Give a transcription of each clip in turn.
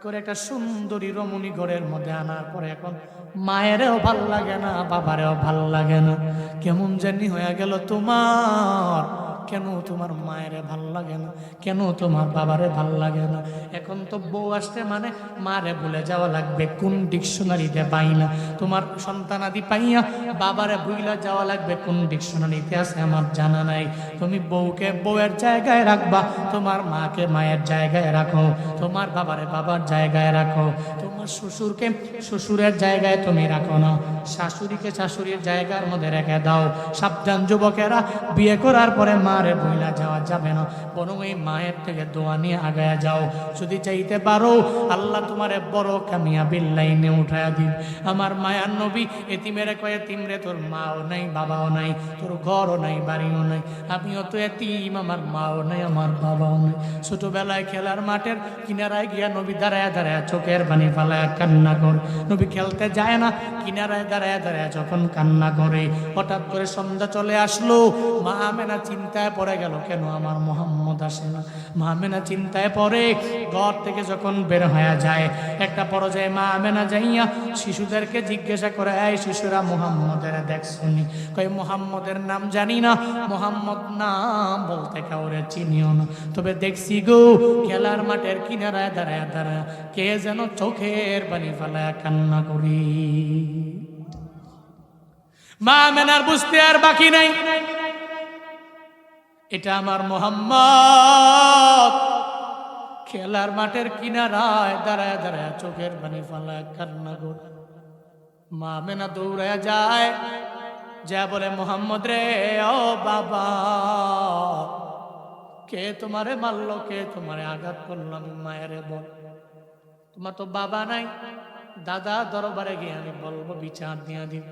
করে একটা সুন্দরী রমণী ঘরের মধ্যে আনার পরে এখন মায়েরও ভাল লাগে না, বাবারেও ভাল লাগে না, কেমন জানি হয়ে গেল তোমার। কেন তোমার মায়েরে ভাল লাগে না, কেন তোমার বাবারে ভাল লাগে না? এখন তো বউ আসতে মানে মারে ভুলে যাওয়া লাগবে, কোন ডিকশনারিতে পাই না। তোমার সন্তানাদি পাইয়া বাবারে ভুইলা যাওয়া লাগবে, কোন ডিকশনারিতে আছে আমার জানা নাই। তুমি বউকে বউয়ের জায়গায় রাখবা, তোমার মাকে মায়ের জায়গায় রাখো, তোমার বাবারে বাবার জায়গায় রাখো, তোমার শ্বশুরকে শ্বশুরের জায়গায় তুমি রাখো না, শাশুড়িকে শাশুড়ির জায়গার মধ্যে রেখে দাও। সাবধান যুবকেরা, বিয়ে করার পরে মারে বইলা যাওয়া যাবে না, বরং এই মায়ের থেকে দোয়া নিয়ে আগায়া যাও। যদি চাইতে পারো আল্লাহ তোমারে বড় কামিয়াবির লাইনে উঠায়া দিন। আমার মায়ার নবী এতিমেরে কয়, এতিমরে তোর মাও নাই, বাবাও নাই, তোর ঘরও নাই, বাড়িও নাই, আমিও তো এতিম, আমার মাও নাই, আমার বাবাও নাই। ছোটবেলায় খেলার মাঠের কিনারায় গিয়া নবী দাঁড়ায় দাঁড়ায় চোখের পানি ফালায় কান্না করে। নবী খেলতে যায় না, কিনারায় দাঁড়ায় দাঁড়ায় যখন কান্না করে, হঠাৎ করে সন্ধ্যা চলে আসলো। মা আমেনা চিন্তায় পড়ে গেল, কেন আমার মোহাম্মদ আসে না? মা আমেনা চিন্তায় পড়ে, ঘর থেকে যখন বের হয়ে যায়, একটা পর্যায়ে মা আমেনা যাইয়া শিশুদেরকে জিজ্ঞাসা করে, এই শিশুরা মোহাম্মদের দেখছনি? কই মোহাম্মদের নাম জানি না, মোহাম্মদ নাম বলতে কাউরে চিনিও না, তবে দেখছি গো খেলার মাঠের কিনারায় দাঁড়ায় দাঁড়ায় কে যেন চোখের পানি ফেলায় কান্না করি। মা আমেনার বুঝতে আর বাকি নাই, এটা আমার মোহাম্মদ খেলার মাঠের কিনারায় দাঁড়ায় দাঁড়ায় চোখের পানি ফেলায় কান্না করে। মা আমেনা দৌড়ায় যায়, যা বলে, মোহাম্মদ রে, ও বাবা, কে তোমারে মারলো, কে তোমারে আঘাত করলো? আমি মায়েরে বল, তোমার তো বাবা নাই, দাদা দরবারে গিয়ে আমি বলবো, বিচার দিয়া দিব।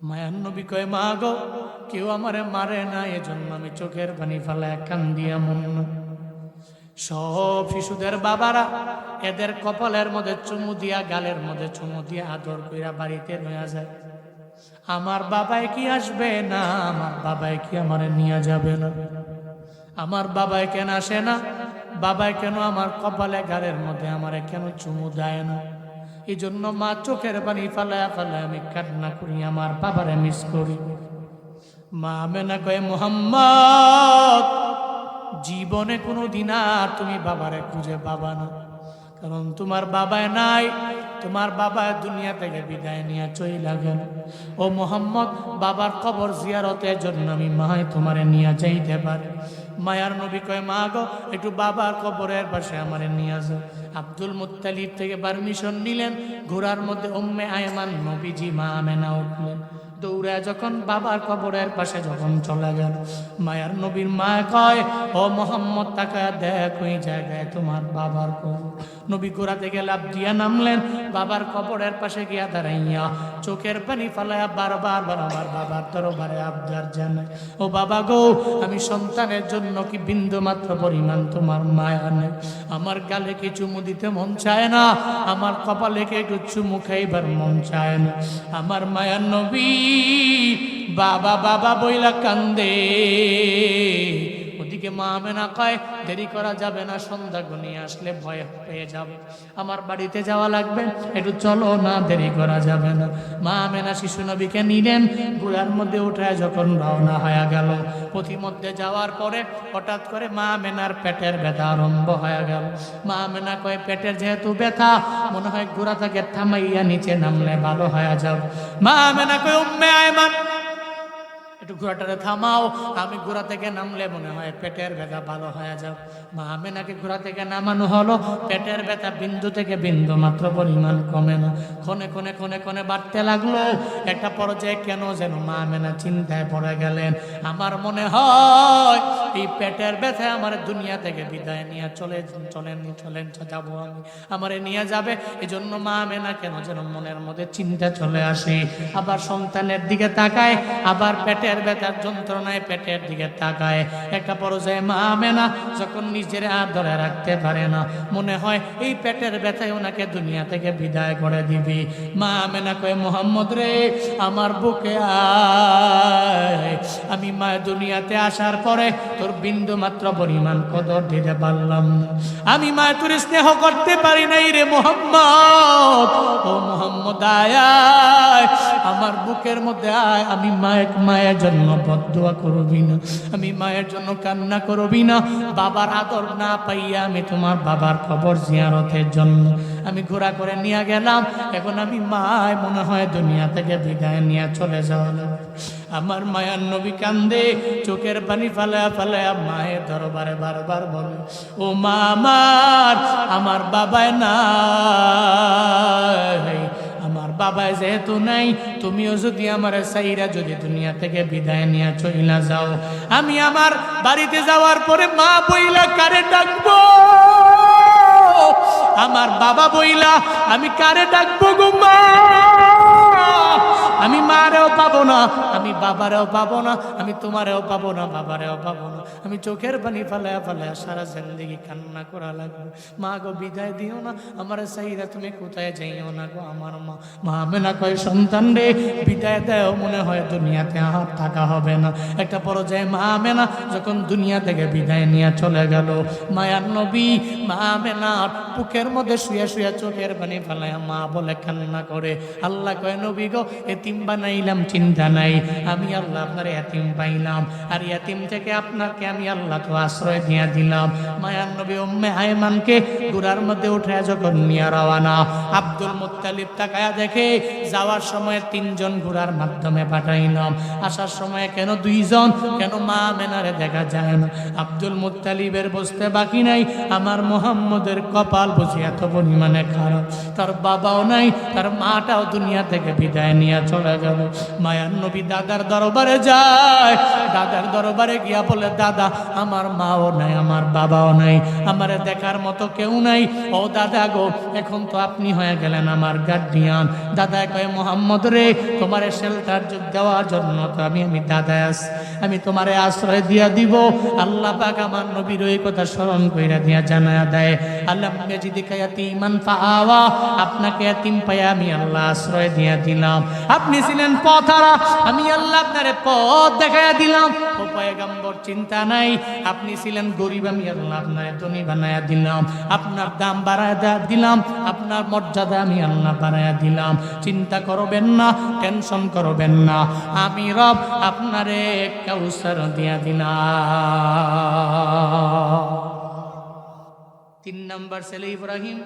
মায়ার নবী কয়, মা গো, কেউ আমারে মারে না, এজন্য আমি চোখের পানি ফেলায় কান্দিয়া মন। সব শিশুদের বাবারা এদের কপালের মধ্যে চুমু দিয়া, গালের মধ্যে চুমু দিয়া আদর কইরা বাড়িতে নিয়ে যায়। আমার বাবাই কি আসবে না? আমার বাবাই কি আমারে নিয়ে যাবে না? আমার বাবাই কেন আসে না? বাবাই কেন আমার কপালে গালের মধ্যে আমারে কেন চুমু দেয় না? এই জন্য মা চোখের পানি ফালায় ফালায় আমি কান্না করি, আমার বাবারে মিস করি। মা আমেনা কয়, মোহাম্মদ, জীবনে কোনো দিন আর তুমি বাবারে খুঁজে পাবা না, কারণ তোমার বাবায় নাই, তোমার বাবা দুনিয়া থেকে বিদায় নিয়ে চইলা গেল। ও মোহাম্মদ, বাবার কবর জিয়ারতের জন্য আমি মায় তোমারে নিয়ে যাইতে পারি। মায়ার নবী কয়, মা গো, একটু বাবার কবরের পাশে আমারে নিয়ে যাও। আব্দুল মুত্তালিব থেকে পারমিশন নিলেন, ঘোড়ার মধ্যে উম্মে আয়মান নবীজি মা আমেনা উঠলেন, দৌড়ে যখন বাবার কবরের পাশে যখন চলে গেল, মায়ার নবীর মা কয়, ও মোহাম্মদ, তাকায় দেখ ওই জায়গায় তোমার বাবার কবর। নবী ঘোড়া থেকে লাফ দিয়া নামলেন, বাবার কবরের পাশে গিয়া দাঁড়াইয়া চোখের পানি ফালাইয়া বারবার বারবার বাবার দরবারে আবদার জানায়, ও বাবা গো, আমি সন্তানের জন্য কি বিন্দু মাত্র পরিমাণ তোমার মায়া নেই? আমার গালে কি চুমু দিতে মন চায় না? আমার কপালে কে একটু চুমু খাইবার মন চায় না? আমার মায়ার নবী বাবা বাবা বইলা কান্দে। ওদিকে মা আমেনা কয়, দেরি করা যাবে না, সন্ধ্যা ঘনিয়ে আসলে ভয় পেয়ে যাবে, আমার বাড়িতে যাওয়া লাগবে, একটু চলো না, দেরি করা যাবে না। মা আমেনা শিশু নবীকে নিলেন, ঘোড়ার মধ্যে উঠে যখন রওনা হয়ে গেল, পথিমধ্যে যাওয়ার পরে হঠাৎ করে মা আমেনার পেটের ব্যথা আরম্ভ হয়ে গেল। মা আমেনা কয়, পেটের যেহেতু ব্যথা, মনে হয় ঘোড়া থেকে থামাইয়া নিচে নামলে ভালো হয়ে যাবে। মা আমেনা কয়, উম্মে আয়মান, একটু ঘোড়াটারে থামাও, আমি ঘোড়া থেকে নামলে মনে হয় পেটের ব্যথা ভালো হয়ে যাও। মা আমেনাকে ঘোড়া থেকে নামানো হলো, পেটের ব্যথা বিন্দু থেকে বিন্দু মাত্র পরিমাণ কমে না, ক্ষণে ক্ষণে ক্ষণে ক্ষণে বাড়তে লাগলো। একটা পর্যায়ে কেন যেন মা আমেনা চিন্তায় পড়ে গেলেন, আমার মনে হয় এই পেটের ব্যথা আমার দুনিয়া থেকে বিদায় নিয়ে চলেন যাবো আমি, আমারে নিয়ে যাবে। এই জন্য মা আমেনা কেন যেন মনের মধ্যে চিন্তা চলে আসে, আবার সন্তানের দিকে তাকায়, আবার পেটের ব্যথার যন্ত্রণায় পেটের দিকে তাকায়। একটা পর্যায়ে মা আমেনা যখন নিজের আর ধরে রাখতে পারে না, মনে হয় এই পেটের ব্যথায় ওনাকে দুনিয়া থেকে বিদায় করে দিবি। মা আমেনা কয়, মোহাম্মদ রে, আমার বুকে আয়, আমি মা দুনিয়াতে আসার পরে তোর তোর বিন্দু মাত্র পরিমাণ কদর দিতে পারলাম না। আমি মায়ের তোর স্নেহ করতে পারি নাই রে মুহাম্মদ। ও মুহাম্মদ আয় আয়, আমার বুকের মধ্যে আয়। আমি মায়ের জন্য বদদুয়া করবি না, আমি মায়ের জন্য কান্না করবি না। বাবার আদর না পাইয়া আমি তোমার বাবার কবর জিয়ারতের জন্য আমি ঘোরা করে নিয়ে গেলাম। এখন আমি মায় মনে হয় দুনিয়া থেকে বিদায় নিয়ে চলে যাওয়া। আমার মায়ার নবী কান্দে, চোখের পানি ফালায়া ফালায়া মায়ের দরবারে বারবার বলে, ও মা আমার বাবায় নাই, আমার বাবায় যেহেতু নাই, তুমিও যদি আমার সাইরা যদি দুনিয়া থেকে বিদায় নিয়ে চইলা যাও, আমি আমার বাড়িতে যাওয়ার পরে মা বইলা কারে ডাকবো? আমার বাবা বইলা আমি কারে ডাকবো গো মা? আমি মারেও পাবো না, আমি বাবারেও পাবো না, আমি তোমারেও পাবো না, বাবারেও পাবো না। আমি চোখের পানি ফালায়া ফালায়া সারা জিন্দেগি কান্না করা লাগবে। মা গো বিদায় দিও না, আমার সাইরা তুমি কোথায় যাইও না গো আমার মা। মা আমেনা কয়, সন্তান রে বিদায় দেও, মনে হয় দুনিয়াতে আর থাকা হবে না। একটা পর্যায়ে মা আমেনা যখন দুনিয়া থেকে বিদায় নিয়ে চলে গেল, মায়ার নবী মা আমেনার বুকের মধ্যে শুয়ে শুয়ে চোখের পানি ফালায়া মা বলে কান্না করে। আল্লাহ কয়, নবী গো এতিম বানাইলাম চিন্তা নাই, আমি আল্লাহ আপনার এতিম পাইলাম, আর এতিম থেকে আপনাকে আমি আল্লাহ তো আশ্রয় দিয়া দিলাম। মায়ার নবী উম্মে আয়মানকে ঘোড়ার মধ্যে উঠে যখন নিয়ে রওয়ানা, আব্দুল মুত্তালিব তাকায়া দেখে যাওয়ার সময় 3 জন ঘোড়ার মাধ্যমে পাঠাইলাম, আসার সময় কেন 2 জন, কেন মা আমেনারে দেখা যায় না? আব্দুল মুত্তালিবের বুঝতে বাকি নাই, আমার মুহাম্মদের কপাল বুঝি এত পরিমাণে খারাপ, তার বাবাও নাই, তার মাটাও দুনিয়া থেকে বিদায় নিয়ে চলে গেল। মায়ার নবী দাদার দরবারে যায়, দাদার দরবারে গিয়া বলে, দাদা আমার মাও নাই, আমার বাবাও নাই, আমারে দেখার মতো কেউ নাই। ও দাদা গো, এখন তো আপনি হয়ে গেলেন আমার গার্ডিয়ান। দাদা কয়, মুহাম্মদ রে তোমারে শেল্টার দেওয়ার জন্য তো আমি দাদা আছি, আমি তোমারে আশ্রয় দিয়া দিব। আল্লাহ পাক আমার নবীর ওই কথা স্মরণ কইরা দিয়া জানায়া দেয়, আল্লাহ ইয়াজিদিকা ইয়াতীমান ফাআওয়া, আপনাকে এতিম পাইয়া আমি আল্লাহ আশ্রয় দিয়া দিলাম। আপনি ছিলেন পথহারা, আমি আল্লাহ আপনারে পথ দেখাইয়া দিলাম। ও পয়গম্বর চিন্তা নাই, আপনি ছিলেন গরিব, আমি আল্লাহ আপনারে ধনী বানায়া দিলাম, আপনার দাম বাড়ায়া দিলাম, আপনার মর্যাদা আমি আল্লাহ বাড়ায়া দিলাম। চিন্তা করবেন না, টেনশন করবেন না, আমি রব আপনারে কাউসার দিয়া দিলাম। 3 নাম্বার ছেলে ইব্রাহিম।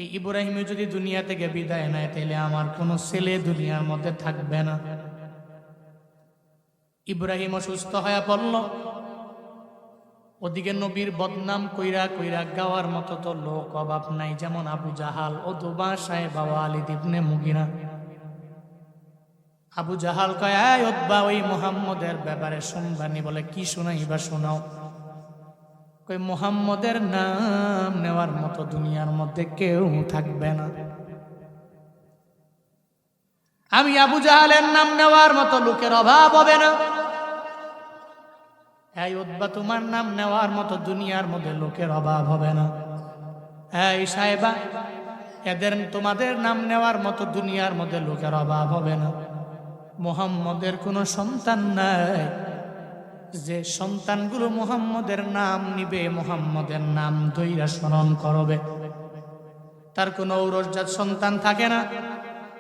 এই ইব্রাহিমে যদি দুনিয়া থেকে বিদায় নেয়, তাহলে আমার কোনো ছেলে দুনিয়ার মধ্যে থাকবে না। ইব্রাহিম অসুস্থ হয়ে পড়ল, ওদিকে নবীর বদনাম কইরা কইরা গাওয়ার মতো তো লোক অভাব নাই, যেমন আবু জাহাল, উতবা, সাইবা, ওয়ালিদ ইবনে মুগিরা। আবু জাহাল কয়, এই উতবা, ওই মুহাম্মদের ব্যাপারে শুনবানি? বলে, কি শোনাইবা, শোনাও। কই, মুহাম্মদের নাম নেওয়ার মতো দুনিয়ার মধ্যে কেউ থাকবে না। আমি আবু জাহালের নাম নেওয়ার মতো লোকের অভাব হবে না। এই উতবা, তোমার নাম নেওয়ার মতো দুনিয়ার মধ্যে লোকের অভাব হবে না। এই সাহেবা, তোমাদের নাম নেওয়ার মতো দুনিয়ার মধ্যে লোকের অভাব হবে না। মুহাম্মদের কোনো সন্তান নাই যে সন্তানগুলো মুহাম্মদের নাম নিবে, মুহাম্মদের নাম ধইরা স্মরণ করবে, তার কোনো ঔরসজাত সন্তান থাকে না।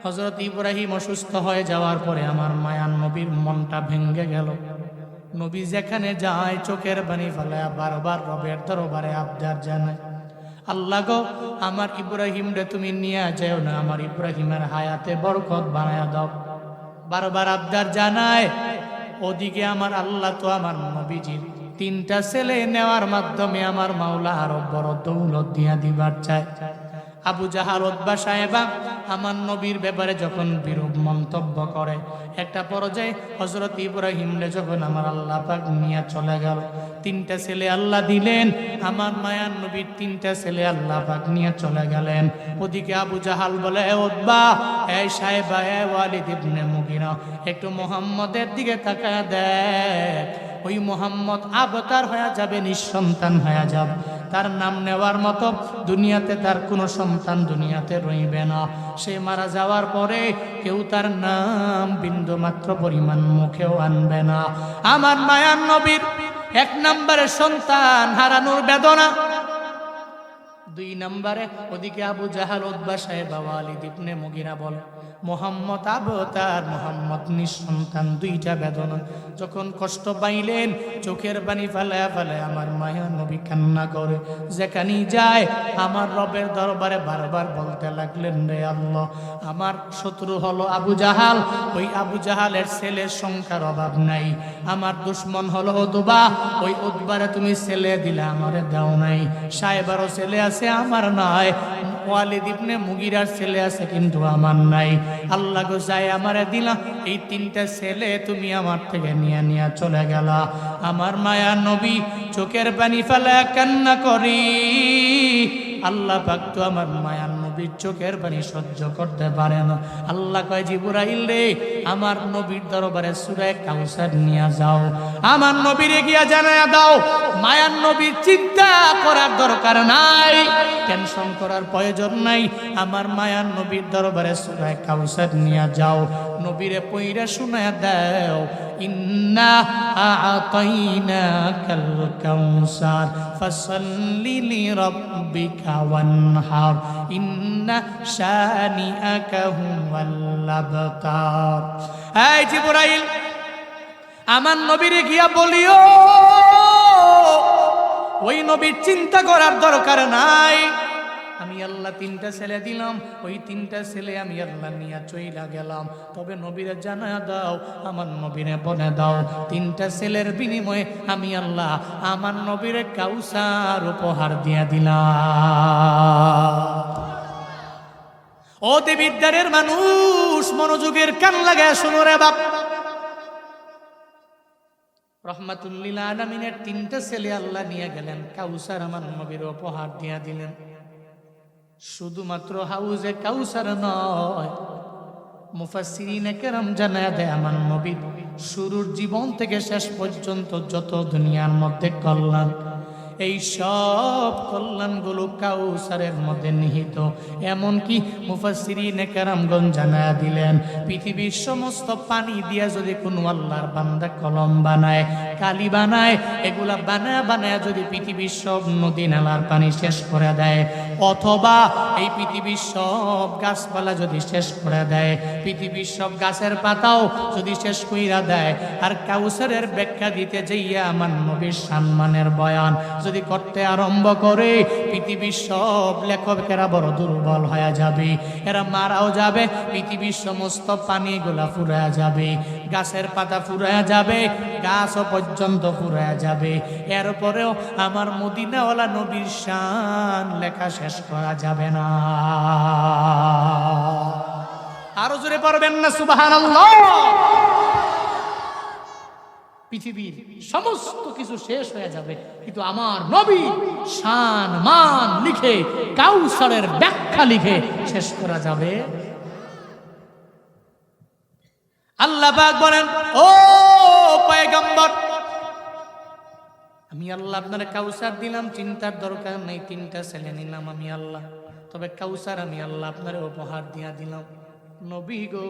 হযরত ইব্রাহিম অসুস্থ হয়ে যাওয়ার পরে আমার মায়ার নবীর মনটা ভেঙে গেল। নবী যেখানে যায় চোখের পানি ফেলায় বারবার রবের দরবারে আবদার জানায়, আল্লাহ গো, আমার ইব্রাহিম রে তুমি নিয়ে যাও না, আমার ইব্রাহিমের হায়াতে বরকত বানায়া দাও। বারবার আবদার জানায়। ওদিকে আমার আল্লাহ তো আমার নবীজির 3টা ছেলে নেওয়ার মাধ্যমে আমার মাওলা আরো বড় দৌলত দিয়া দিবার চায়। আবু জাহাল, উতবা, সাইবা আমার নবীর ব্যাপারে যখন বিরূপ মন্তব্য করে, একটা পর্যায়ে হযরত ইব্রাহিম রে যখন আমার আল্লাহ পাক নিয়ে চলে গেল, 3টা ছেলে আল্লাহ দিলেন, আমার মায়ার নবীর 3টা ছেলে আল্লাহ পাক নিয়ে চলে গেলেন। ওদিকে আবু জাহাল বলে, উতবা, এই সাইবা, এই ওয়ালিদ ইবনে মুগিরা, একটু মুহাম্মদের দিকে তাকায় দেখ, ওই মুহাম্মদ আবতার হয়ে যাবে, নিঃসন্তান হয়ে যাবে, তার নাম নেওয়ার মতো দুনিয়াতে তার কোনো সন্তান দুনিয়াতে রইবে না। সে মারা যাওয়ার পরে কেউ তার নাম বিন্দু মাত্র পরিমাণ মুখেও আনবে না। আমার মায়ার নবীর এক নম্বরে সন্তান হারানোর বেদনা, দুই নম্বরে ওদিকে আবু জাহাল, উতবা সাহেব, ওয়ালিদ ইবনে মুগিরা বলে মোহাম্মদ আবতার, মোহাম্মদ নিঃসন্তান, দুইটা বেদনা। যখন কষ্ট পাইলেন চোখের পানি ফেলায় ফেলায় আমার মায়া নবী কান্না করে, যেখানেই যায় আমার রবের দরবারে বারবার বলতে লাগলেন, রে আল্লাহ, আমার শত্রু হলো আবু জাহাল, ওই আবু জাহালের ছেলের সংখ্যার অভাব নাই। আমার দুশ্মন হলো উতবা, ওই উতবারে তুমি ছেলে দিলে আমারে দাও নাই। সাহেবারও ছেলে আছে, আমার নাই। ওয়ালিদ ইবনে মুগিরার ছেলে আছে, কিন্তু আমার নাই। আল্লাহ গো, যাই আমারে দিলা, এই তিনটা ছেলে তুমি আমার থেকে নিয়ে নিয়ে চলে গেলা। আমার মায়া নবী চোখের পানি ফেলা কান্না করি, আল্লাহ পাক তো আমার মায়ার নবীর চোখের পানি সহ্য করতে পারে না। আল্লাহ কয়, জিবরাইল রে, আমার নবীর দরবারে সূরা কাউসার নিয়ে যাও, আমার নবীরে গিয়া জানায়া দাও, মায়ার নবীর চিন্তা করার দরকার নাই, টেনশন করার প্রয়োজন নাই। আমার মায়ার নবীর দরবারে সূরা কাউসার নিয়ে যাও, নবীরে পইরা শোনায়া দাও, ইন্না আ'তাইনাকাল কাউসার ফাসাল্লি লিরাব্বিকা ওয়ানহার ইন্না শানিআকা হুয়াল আবতার। এই জিবরাইল, আমার নবীরে গিয়া বলিও, ওই নবীর চিন্তা করার দরকার নাই। আমি আল্লাহ তিনটা ছেলে দিলাম, ওই তিনটা ছেলে আমি আল্লাহ নিয়ে চইলা গেলাম। তবে নবীরে জানা দাও, আমার নবীরে বলে দাও, তিনটা ছেলের বিনিময়ে আমি আল্লাহ আমার নবীরে কাউসার উপহার দিয়া দিলাম। ও দেবিদ্বারের মানুষ, মনোযোগের কান লাগায় শুনো রে বাপ। রহমাতুল্লিল আলামিনের তিনটা ছেলে আল্লাহ নিয়ে গেলেন, কাউসার আমার নবীর উপহার দিয়া দিলেন। শুধুমাত্র হাউজে কাউসার নয়, মুফাসসিরিনে কেরাম জানায়া দেয়, আমার নবী শুরুর জীবন থেকে শেষ পর্যন্ত যত দুনিয়ার মধ্যে কল্যাণ, এই সব কল্যাণগুলো কাউসারের মধ্যে নিহিত। এমনকি মুফাসসিরিনে কেরামগণ জানায়া দিলেন, পৃথিবীর সমস্ত পানি দিয়া যদি কোনো আল্লাহর বান্দা কলম বানায়, কালি বানায়, এগুলা বানায় বানায় যদি পৃথিবীর সব নদী নালার পানি শেষ করে দেয়, অথবা এই পৃথিবীর সব গাছপালা যদি শেষ করে দেয়, পৃথিবীর সব গাছের পাতাও যদি শেষ কইরা দেয়, আর কাউসারের ব্যাখ্যা দিতে যাইয়া আমার নবীর সম্মানের বয়ান যদি করতে আরম্ভ করে, পৃথিবীর সব লেখকেরা বড় দুর্বল হয়ে যাবে, এরা মারাও যাবে, পৃথিবীর সমস্ত পানিগুলা ফুরায়া যাবে, গাছের পাতা ফুরায়া যাবে, গাছও পর্যন্ত ফুরায়া যাবে। এরপরেও আমার মদিনাওয়ালা নবীর শান লেখা শেষ করা যাবে না। আরো জোরে পারবেন না সুবহানাল্লাহ। পৃথিবীর সমস্ত কিছু শেষ হয়ে যাবে, কিন্তু আমার নবী শান মান লিখে, কাউসারের ব্যাখ্যা লিখে শেষ করা যাবে। আল্লাহ পাক বলেন, ও পয়গম্বর, আমি আল্লাহ আপনার কাউসার দিলাম, চিন্তার দরকার নেই, তিনটা ছেলে নিলাম আমি আল্লাহ, তবে কাউসার আমি আল্লাহ আপনার উপহার দিয়া দিলাম। নবী গো,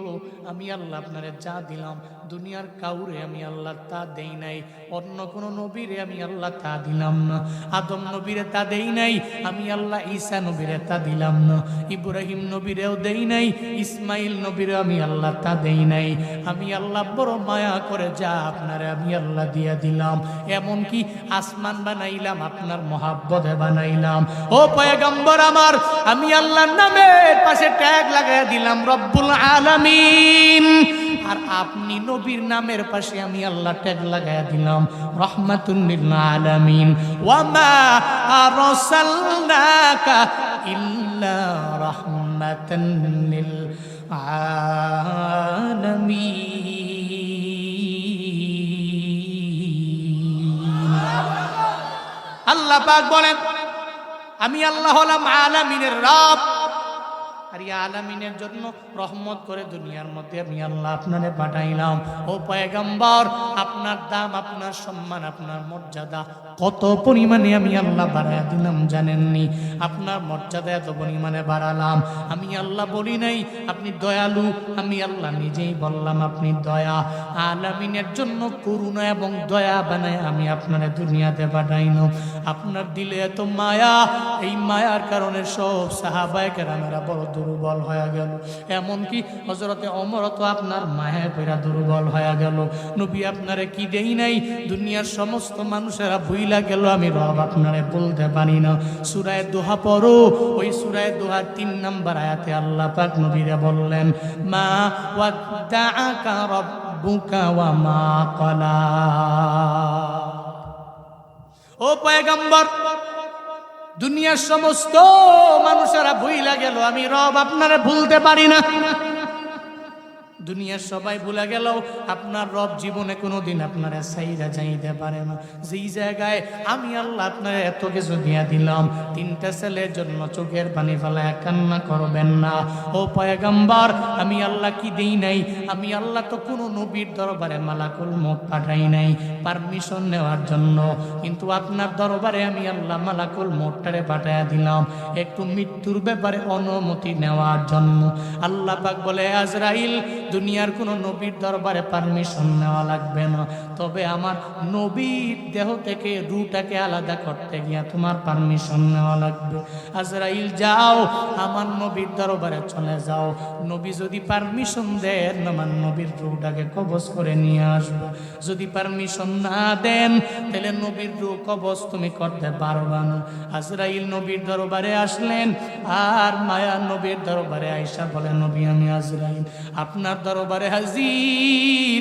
আমি আল্লাহ আপনারে যা দিলাম, দুনিয়ার কাউরে আমি আল্লাহ তা দেই নাই, অন্য কোন নবীরে আমি আল্লাহ তা দিলাম না। আদম নবীরে তা দেই নাই, আমি আল্লাহ ঈসা নবীরে তা দিলাম না। ইব্রাহিম নবীরেও দেই নাই, ইসমাইল নবীরে আমি আল্লাহ তা দেই নাই। আমি আল্লাহ বড় মায়া করে যা আপনারে আমি আল্লাহ দিয়া দিলাম, এমনকি আসমান বানাইলাম আপনার মহাব্বতে বানাইলাম। ও পয়গম্বর আমার, আমি আল্লাহর নামের পাশে ট্যাগ লাগাই দিলাম রব্বুল আলামিন, আর আপনি নবীর নামের পাশে আমি আল্লাহ ট্যাগ লাগায়া দিলাম রাহমাতুল লিল আলামিন। ওয়া মা আরসালনাকা ইল্লা রাহমাতান লিল আলামিন। আল্লাহ পাক বলেন, আমি আল্লাহ হলাম আলামিনের রব, আর এই আলামিনের জন্য রহমত করে দুনিয়ার মধ্যে আমি আল্লাহ আপনারে পাঠাইলাম। ও পয়গম্বর, আপনার দাম, আপনার সম্মান, আপনার মর্যাদা কত পরিমাণে আমি আল্লাহ বাড়ায় দিলাম জানেননি? আপনার মর্যাদা এত পরিমাণে বাড়ালাম, আমি আল্লাহ বলি নাই আপনি দয়ালু, আমি আল্লাহ নিজেই বললাম আপনি দয়া। আলামিনের জন্য করুণা এবং দয়া বানায় আমি আপনারে দুনিয়াতে পাঠাইলাম। আপনার দিলে এত মায়া, এই মায়ার কারণে সব সাহাবায়ে কেরামেরা বড় দুর্বল হয়ে গেল। এমনকি হযরতে ওমর তো আপনার মায়া কইরা দুর্বল হয়ে গেল। নবী আপনারে কি দেই নাই, দুনিয়ার সমস্ত মানুষেরা ভুইলা গেল, আমি রব আপনারে বলতে পারি না। সূরা দোহা পড়ো, ওই সূরা দোহার 3 নম্বর আয়াতে আল্লাহ পাক নবীরে বললেন, মা ওয়াদ্দাআকা রাব্বুকা ওয়া মা ক্বালা। ও পয়গম্বর, দুনিয়ার সমস্ত মানুষেরা ভুইলা গেল, আমি রব আপনারে ভুলতে পারি না। দুনিয়ার সবাই ভুলে গেল, আপনার রব জীবনে কোনোদিন আপনারা সাইরা যাইতে পারে না। যেই জায়গায় আমি আল্লাহ আপনার এত কিছু দিয়া দিলাম, 3টা ছেলের জন্য চোখের পানি ফেলায় কান্না করবেন না। ও পয়গম্বর, আমি আল্লাহ কি দেই নাই? আমি আল্লাহ তো কোনো নবীর দরবারে মালাকুল মউত পাঠাই নাই পারমিশন নেওয়ার জন্য, কিন্তু আপনার দরবারে আমি আল্লাহ মালাকুল মউতটারে পাঠাইয়া দিলাম একটু মৃত্যুর ব্যাপারে অনুমতি নেওয়ার জন্য। আল্লাহ পাক বলে, আজরাইল, দুনিয়ার কোন নবীর দরবারে পারমিশন নেওয়া লাগবে না, তবে আমার নবীর দেহ থেকে রূহটাকে আলাদা করতে গিয়া তোমার পারমিশন নেওয়া লাগবে। আজরাইল, যাও আমার নবীর দরবারে চলে যাও, নবী যদি পারমিশন দেন আমার নবীর রূহটাকে কবজ করে নিয়ে আসবো। যদি পারমিশন না দেন তাহলে নবীর রূহ কবজ তুমি করতে পারবা না। আজরাইল নবীর দরবারে আসলেন, আর মায়া নবীর দরবারে আয়েশা বলে, নবী আমি আজরাইল আপনার দরবারে হাজির,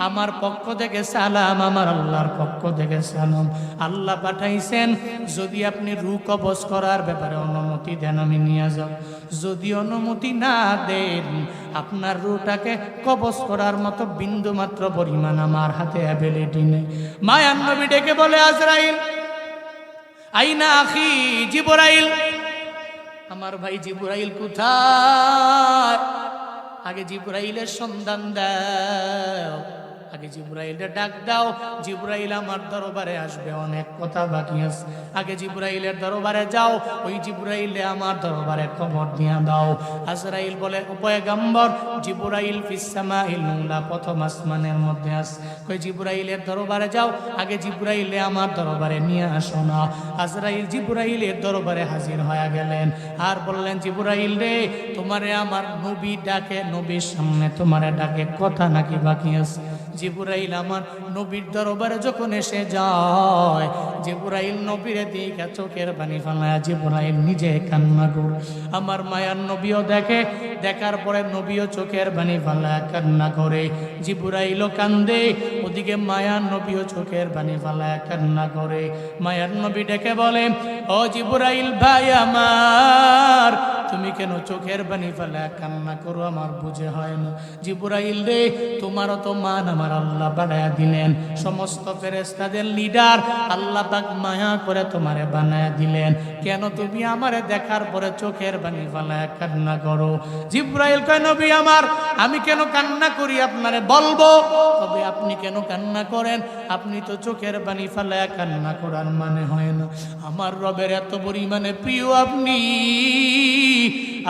আমার পক্ষ থেকে সালাম, আমার আল্লাহর পক্ষ থেকে সালাম। আল্লাহ পাঠাইছেন, যদি আপনি রূহ কবজ করার ব্যাপারে অনুমতি দেন আমি নিয়ে যাব, যদি অনুমতি না দেন আপনার রূহটাকে কবজ করার মতো বিন্দু মাত্র পরিমাণ আমার হাতে অ্যাবিলিটি নেই। মায়ান নবী ডেকে বলে, আজরাইল, আইনা আখি জিবরাইল, আমার ভাই জিবরাইল কোথায়? আগে জিবরাইলের সন্ধান দাও, আগে জিবরাইলের ডাক দাও। জিবরাইল আমার দরবারে আসবে, অনেক কথা বাকি আছে। আগে জিবরাইলের দরবারে যাও, ওই জিবরাইলে আমার দরবারে খবর দিয়া দাও। আজরাইল বলে, পয়গম্বর, জিবরাইল ফিস সামাইল উলা, প্রথম আসমানের মধ্যে আছে। কই জিবরাইলের দরবারে যাও, আগে জিবরাইলে আমার দরবারে নিয়ে আসো না। আজরাইল জিবরাইলের দরবারে হাজির হয়ে গেলেন, আর বললেন, জিবরাইল রে, তোমারে আমার নবী ডাকে, নবীর সামনে তোমারে ডাকে, কথা নাকি বাকি আছে? জিবরাইল আমার নবীর দরবারে যখন এসে যায়, জিবরাইল নবীরে দিকে চোখের পানি ফেলায় জিবরাইল নিজে কান্না করে। আমার মায়ার নবীও দেখে, দেখার পরে নবীও চোখের পানি ফেলায় কান্না করে। জিবরাইলও কান্দে, ওদিকে মায়ার নবীও চোখের পানি ফেলায় কান্না করে। মায়ার নবী ডেকে বলে, ও জিবরাইল ভাই আমার, তুমি কেন চোখের পানি ফেলায় কান্না করো? আমার বুঝে হয় না। জিবরাইল রে, তোমারও তো মান আমার আল্লাহ বাড়ায়া দিলেন, সমস্ত ফেরেশতাদের লিডার আল্লাহ পাক মায়া করে তোমারে বানায়া দিলেন, কেন তুমি আমারে দেখার পরে চোখের পানি ফেলায় কান্না করো? জিবরাইল কয়, নবী আমার, আমি কেন কান্না করি আপনারে বলবো, তবে আপনি কেন কান্না করেন? আপনি তো চোখের পানি ফেলায় কান্না করার মানে হয় না। আমার রবের এত পরিমাণে প্রিয় আপনি,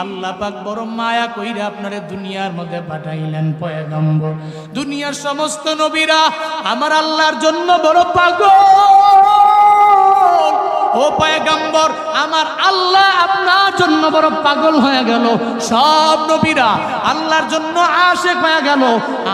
আল্লাহ পাক বড় মায়া কইরা আপনারে দুনিয়ার মধ্যে পাঠাইলেন পয়গম্বর। দুনিয়ার সমস্ত নবীরা আমার আল্লাহর জন্য বড় পাগল। ও পয়গম্বর, আমার আল্লাহ আপনার জন্য বড় পাগল হয়ে গেল। সব নবীরা আল্লাহর জন্য আশিক হয়ে গেল,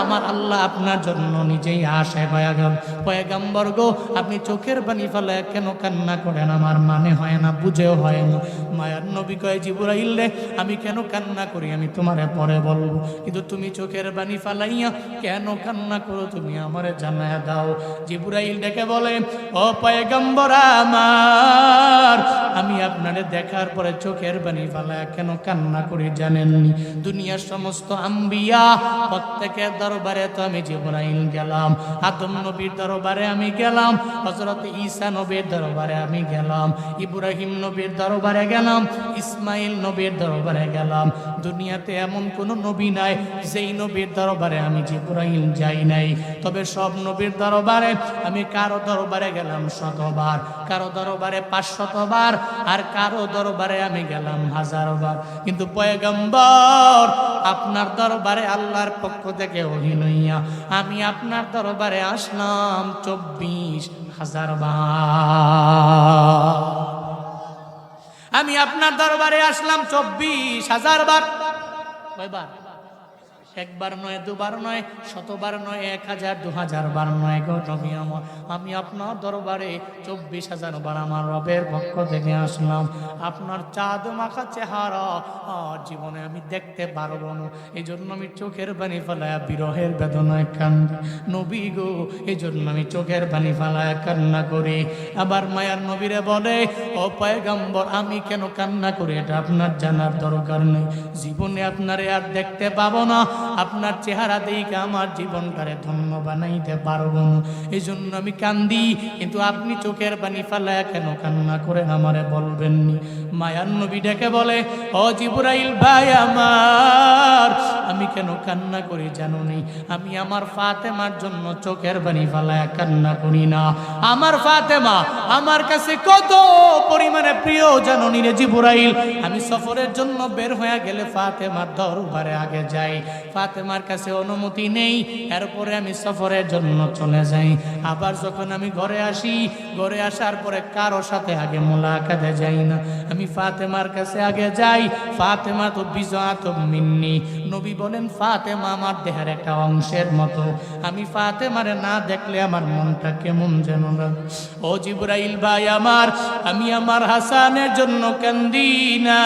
আমার আল্লাহ আপনার জন্য নিজেই আশিক হয়ে গেল। পয়গম্বর গো, আপনি চোখের পানি ফেলে কেন কান্না করেন? আমার মানে হয় না, বুঝেও হয় না। মায়ার নবী কয়, জিবরাইল রে, আমি কেন কান্না করি আমি তোমারে পরে বলবো, কিন্তু তুমি চোখের পানি ফালাইয়া কেন কান্না করো তুমি আমারে জানায়া দাও। জিবরাইল ডেকে বলে, ও পয়গম্বর আমার, আমার, আমি আপনারে দেখার পরে চোখের পানি ফেলা কেন কান্না করে জানেননি? দুনিয়ার সমস্ত আম্বিয়া প্রত্যেকের দরবারে তো আমি জিবরাইল গেলাম, আদম নবীর দরবারে আমি গেলাম, হযরত ঈসা নবীর দরবারে আমি গেলাম, ইব্রাহিম নবীর দরবারে গেলাম, ইসমাইল নবীর দরবারে গেলাম। দুনিয়াতে এমন কোন নবী নাই যেই নবীর দরবারে আমি জিবরাইল যাই নাই। তবে সব নবীর দরবারে আমি কারো দরবারে গেলাম 100 বার, কারো দরবারে 500 বার, আর কারো দরবারে আমি গেলাম 1000 বার। কিন্তু পয়গম্বর আপনার দরবারে আল্লাহর পক্ষ থেকে ওহী লইয়া আমি আপনার দরবারে আসলাম 24,000 বার। আমি আপনার দরবারে আসলাম 24,000 বার। কয়বার? একবার নয়, দুবার নয়, 100 বার নয়, 1000, 2000 বার নয় গো নবী আমার। আমি আপনার দরবারে 24,000 বার আমার রবের পক্ষ থেকে আসলাম। আপনার চাঁদ মাখা চেহারা আর জীবনে আমি দেখতে পারবো না, এই জন্য আমি চোখের পানি ফেলায় বিরহের বেদনায় কান্দি নবী গো, এই জন্য আমি চোখের পানি ফেলায় কান্না করি। আবার মায়ার নবীরে বলে, ও পয়গম্বর আমি কেন কান্না করি এটা আপনার জানার দরকার নেই। জীবনে আপনারে আর দেখতে পাবো না, আপনার চেহারা দেখে আমার জীবনটারে ধন্য বানাইতে পারবো না, এই জন্য আমি কান্দি। কিন্তু আপনি চোখের পানি ফেলায় কেন কান্না করেন আমারে বলবেননি? মায়ার নবী ডেকে বলে, ও জিবরাইল ভাই আমার, আমি কেন কান্না করি জানো নি? আমি আমার ফাতেমার জন্য চোখের পানি ফেলায় কান্না করি না। আমার ফাতেমা আমার কাছে কত পরিমাণে প্রিয় জানো নি রে জিবরাইল? আমি সফরের জন্য বের হয়ে গেলে ফাতেমার দরবারে আগে যাই, ফাতেমার কাছে অনুমতি নেই, এরপরে আমি সফরের জন্য চলে যাই। আবার যখন আমি ঘরে আসি, ঘরে আসার পরে কারো সাথে আগে মোলাকাতে যাই না, আমি ফাতেমার কাছে আগে যাই। ফাতেমা তো বিজাত মিন্নি, নবী বলেন ফাতেমা আমার দেহের একটা অংশের মতো, আমি ফাতেমারে না দেখলে আমার মনটা কেমন যেন লাগে। ও জিবরাইল ভাই আমার, আমি আমার হাসানের জন্য কান্দি না,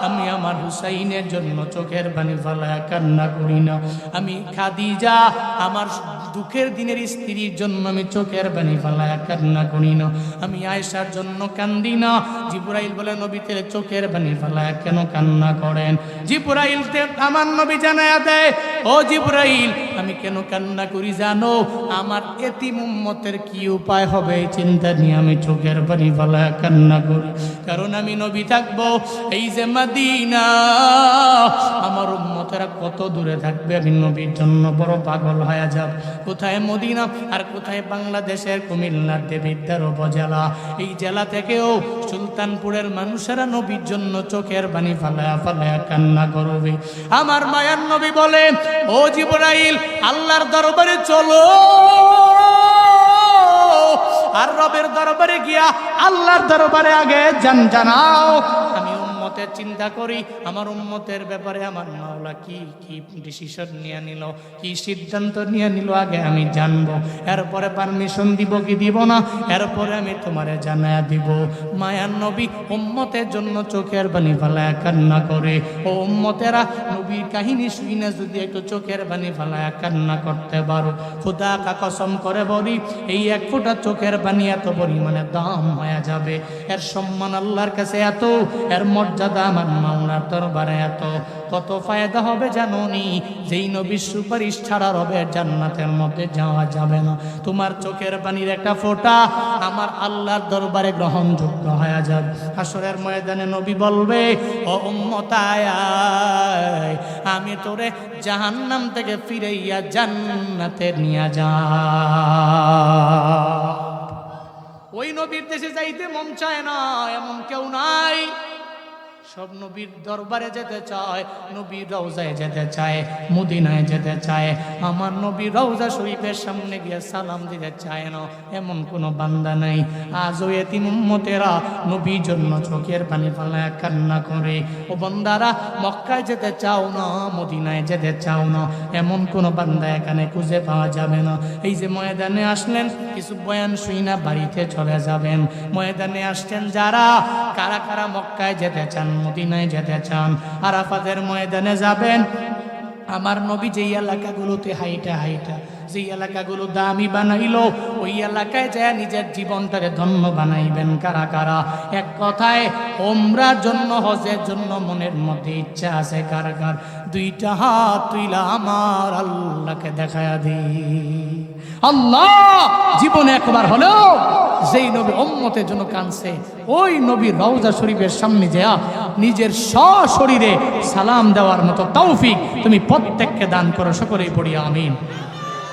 আমি আমার হুসাইনের জন্য চোখের পানি ফেলায় কান্না করি না, আমি খাদিজা আমার দুঃখের দিনের স্ত্রীর জন্য আমি চোখের পানি ফেলায় কান্না করি না, আমি আয়েশার জন্য কান্দি না। জিবরাইল বলে, নবীতে চোখের পানি ফেলায় কেন কান্না করেন? জিবরাইল আমার নবী জানায়া দেয়, ও জিবরাইল আমি কেন কান্না করি জানো? আমার এতিম উম্মতের কি উপায় হবে এই চিন্তা নিয়ে আমি চোখের পানি ফেলায় কান্না করি। কারণ আমি নবী থাকবো এই যে মদিনা, আমার উম্মতেরা কত দূরে থাকবে, আমি নবীর জন্য বড় পাগল হয়ে যাব। কোথায় মদিনা আর কোথায় বাংলাদেশের কুমিল্লার দেবিদ্বার উপজেলা, এই জেলা থেকেও সুলতানপুরের মানুষেরা নবীর জন্য চোখের পানি ফেলায়া ফেলায়া কান্না করবে। আমার মায়ার নবী বলে, ও জিবরাইল আল্লাহর দরবারে চলো, আর রবের দরবারে গিয়া আল্লাহর দরবারে আগে জানাও আমি উম্মতের চিন্তা করি, আমার উম্মতের ব্যাপারে আমার মাওলা কি কি ডিসিশন নিয়ে নিল, কি সিদ্ধান্ত নিয়ে নিল আগে আমি জানবো, এরপরে পারমিশন দিব কি দিব না, এরপরে আমি তোমারে জানায়া দিব। মায়ার নবী উম্মতের জন্য চোখের পানি ফেলায় কান্না করে। ও উম্মতেরা, নবীর কাহিনী শুনে যদি একটু চোখের পানি ফেলায় কান্না করতে পারো, খোদা কা কসম করে বলি এই এক ফোঁটা চোখের পানি এত পরিমাণে দাম হয়ে যাবে, এর সম্মান আল্লাহর কাছে এত, এর মর্যাদা আমার মাওলার দরবারে এত, কত ফায়দা হবে জানো নি? যেই নবীর সুপারিশ ছাড়া রবের জান্নাতের মধ্যে যাওয়া যাবে না। তোমার চোখের পানির একটা ফোঁটা আমার আল্লাহর দরবারে গ্রহণযোগ্য হয়ে যাবে। হাসরের ময়দানে নবী বলবে, ও উম্মত আয়, আমি তোরে জাহান্নাম থেকে ফিরাইয়া জান্নাতে নিয়ে যা। ওই নবীর দেশে যাইতে মন চায় না এমন কেউ নাই, সব নবীর দরবারে যেতে চায়, নবীর রওজায় যেতে চায়, মদিনায় যেতে চায়, আমার নবীর রওজা শরীফের সামনে গিয়ে সালাম দিতে চায় না এমন কোনো বান্দা নাই। আজও এতিম উম্মতেরা নবীর জন্য চোখের পানি ফেলায় কান্না করে। ও বান্দারা, মক্কায় যেতে চাও না, মদিনায় যেতে চাও না, এমন কোনো বান্দা এখানে খুঁজে পাওয়া যাবে না। এই যে ময়দানে আসলেন, কিছু বয়ান শুই না বাড়িতে চলে যাবেন। ময়দানে আসছেন যারা, কারা কারা মক্কায় যেতে চান, মদিনায় যেতে চান, আরাফাতের ময়দানে যাবেন। আমার নবী যেই এলাকাগুলোতে হাইটা হাইটা যে এলাকাগুলো দামি বানাইলো ওই এলাকায় যায় নিজের জীবনটারে ধন্য বানাইবেন কারা কারা? এক কথায় ওমরার জন্য হজের জন্য মনের মধ্যে ইচ্ছা আছে কার কার? দুইটা হাত তুইলা আমার আল্লাহকে দেখায়া দি। আল্লাহ জীবনে একবার হলেও যেই নবী উম্মতের জন্য কাঁদছে ওই নবীর রওজা শরীফের সামনে যা নিজের সশরীরে সালাম দেওয়ার মতো তৌফিক তুমি প্রত্যেককে দান করো। সকলেই পড়ি আমিন।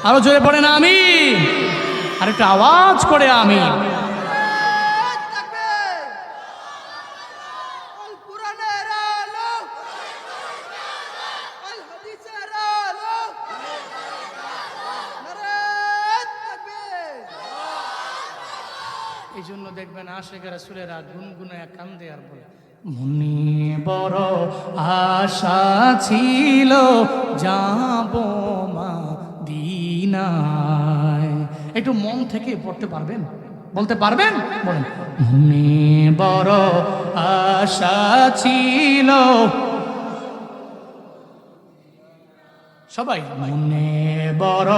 আরো জোরে পড়েন আমিন। আর একটু আওয়াজ করে আমিন। এই জন্য দেখবেন আশেখ রাসূলেরা গুনগুনায় কান্দে আর বলে, মনে বড় আশা ছিল যাব মদিনায়। একটু মন থেকে পড়তে পারবেন? বলতে পারবেন? বলেন, মনে বড় আশা ছিল। সবাই, মনে বড়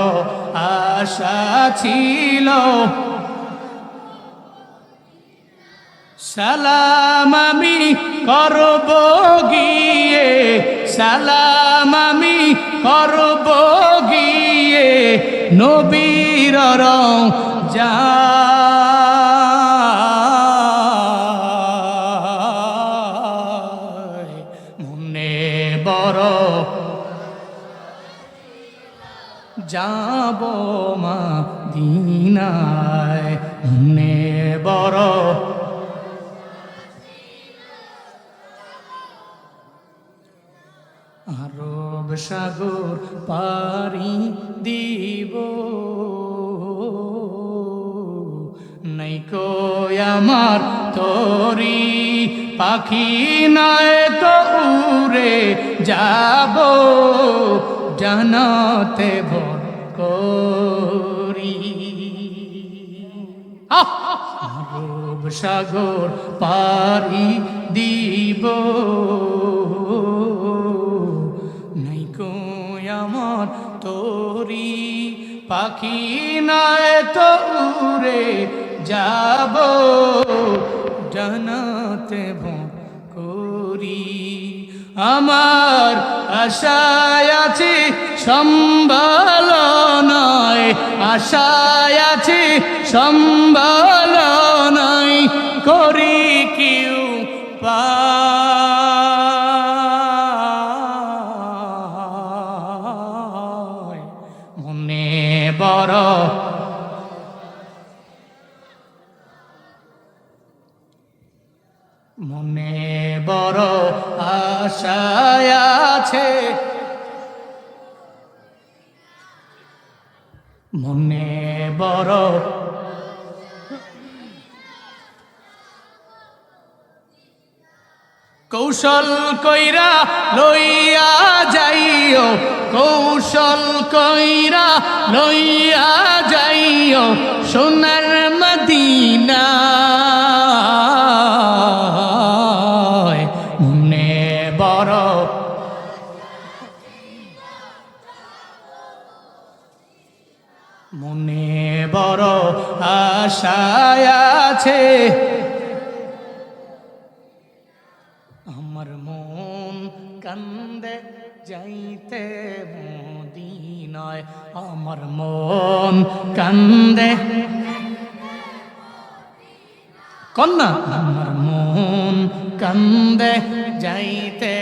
আশা ছিল সালাম আমি করব গিয়ে, সালাম আমি করব গিয়ে নবীর রওজায়। মনে বড় যাব মদিনায়, মনে বড় আরব সাগর পারি দিব নাইকো আমার তরি পাখি নয় তো উড়ে যাব জানাতে ভর করি। আরব সাগর পারি দিব নাইকো আমার তরি পাখি নয় তো উড়ে যাব জানাতে ভর করি। আমার আশায় আছে সম্বল নয়, আশায় আছে সম্বল নয়, করি কেউ পায়। মনে বড় মনে বড় আশায় আছে, মনে বড় কৌশল কইরা লইয়া যাইও, কৌশল কইরা লইয়া যাইও সোনার মদিনা। মনে বড় মনে বড় আশায় আছে, আমার মন কান্দে যাইতে মদিনায়, আমার মন কান্দে কন্যা, আমার মন কান্দে যাইতে।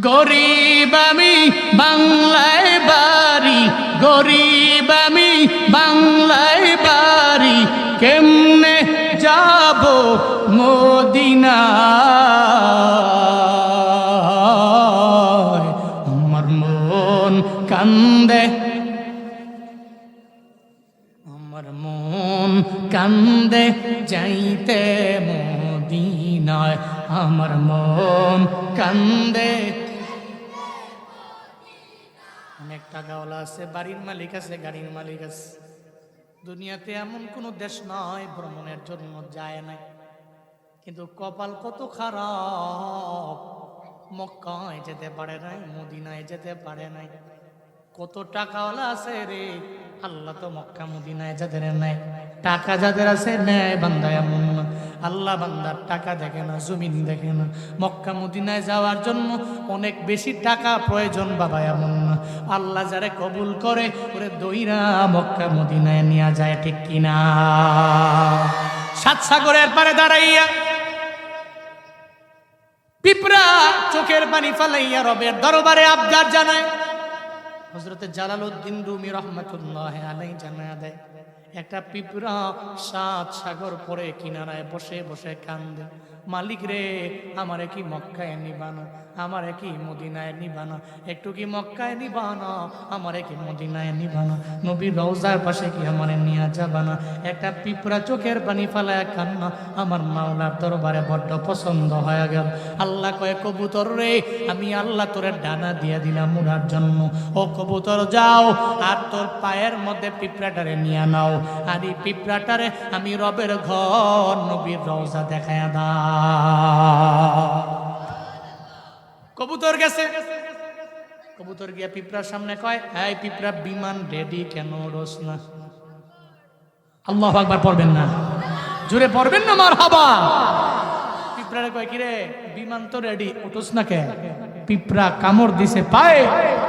গরিব আমি বাংলায় বাড়ি, গরিব আমি বাংলায় বাড়ি, কেমনে যাব মদিনায়। আমার মন কান্দে, আমার মন কান্দে যাইতে মদিনায়, আমার মন কান্দে। অনেক টাকাওয়ালা আছে, বাড়ির মালিক আছে, গাড়ির মালিক আছে, দুনিয়াতে এমন কোন দেশ নয় ভ্রমণের জন্য যায় নাই, কিন্তু কপাল কত খারাপ, মক্কায় যেতে পারে নাই, মদিনায় যেতে পারে নাই। কত টাকাওয়ালা আছে রে, আল্লাহ তো মক্কা মদিনায় যাদের নেয়, টাকা যাদের আছে নেয় বান্দা এমন না। আল্লাহ বান্দার টাকা দেখে না, জমিন দেখে না। মক্কা মদিনায় যাওয়ার জন্য অনেক বেশি টাকা প্রয়োজন বাবা, এমন না। আল্লাহ যারে কবুল করে ওরে দইরা মক্কা মদিনায় নিয়ে যায়, ঠিক কিনা? সাত সাগরের পারে দাঁড়াইয়া পিঁপড়া চোখের পানি ফালাইয়া রবের দরবারে আবদার জানায়। হযরতে জালালউদ্দিন রুমি রহমাতুল্লাহ আলাইহি জানায়া দেয়, একটা পিঁপড়া সাত সাগর পরে কিনারায় বসে বসে কান্দে, মালিক রে আমারে কি মক্কায় নিবানা, আমারে কি মদিনায় নিবানা, একটু কি মক্কায় নিবানা, আমারে কি মদিনায় নিবানা, নবীর রওজার পাশে কি আমারে নিয়ে যাবানা। একটা পিঁপড়া চোখের পানি ফালায় কান্না আমার মাওলার দরবারে বড্ড পছন্দ হয়ে গেল। আল্লাহ কয়, কবুতর রে আমি আল্লাহ তোরে ডানা দিয়ে দিলাম উড়ার জন্য, ও কবুতর যাও আর তোর পায়ের মধ্যে পিঁপড়াটারে নিয়ে নাও, আর এই পিঁপড়াটারে আমি রবের ঘর নবীর রওজা দেখায়া দাও। কবুতর গেছে, কবুতর গিয়া পিঁপড়ার সামনে কয়, এই পিঁপড়া বিমান রেডি কেন ওড়স না? আল্লাহু আকবার পড়বেন না, জোরে পড়বেন না মারহাবা। পিঁপড়ারে কয়, কি রে বিমান তো রেডি, ওঠোস না কে? পিঁপড়া কামড় দিছে পায়ে,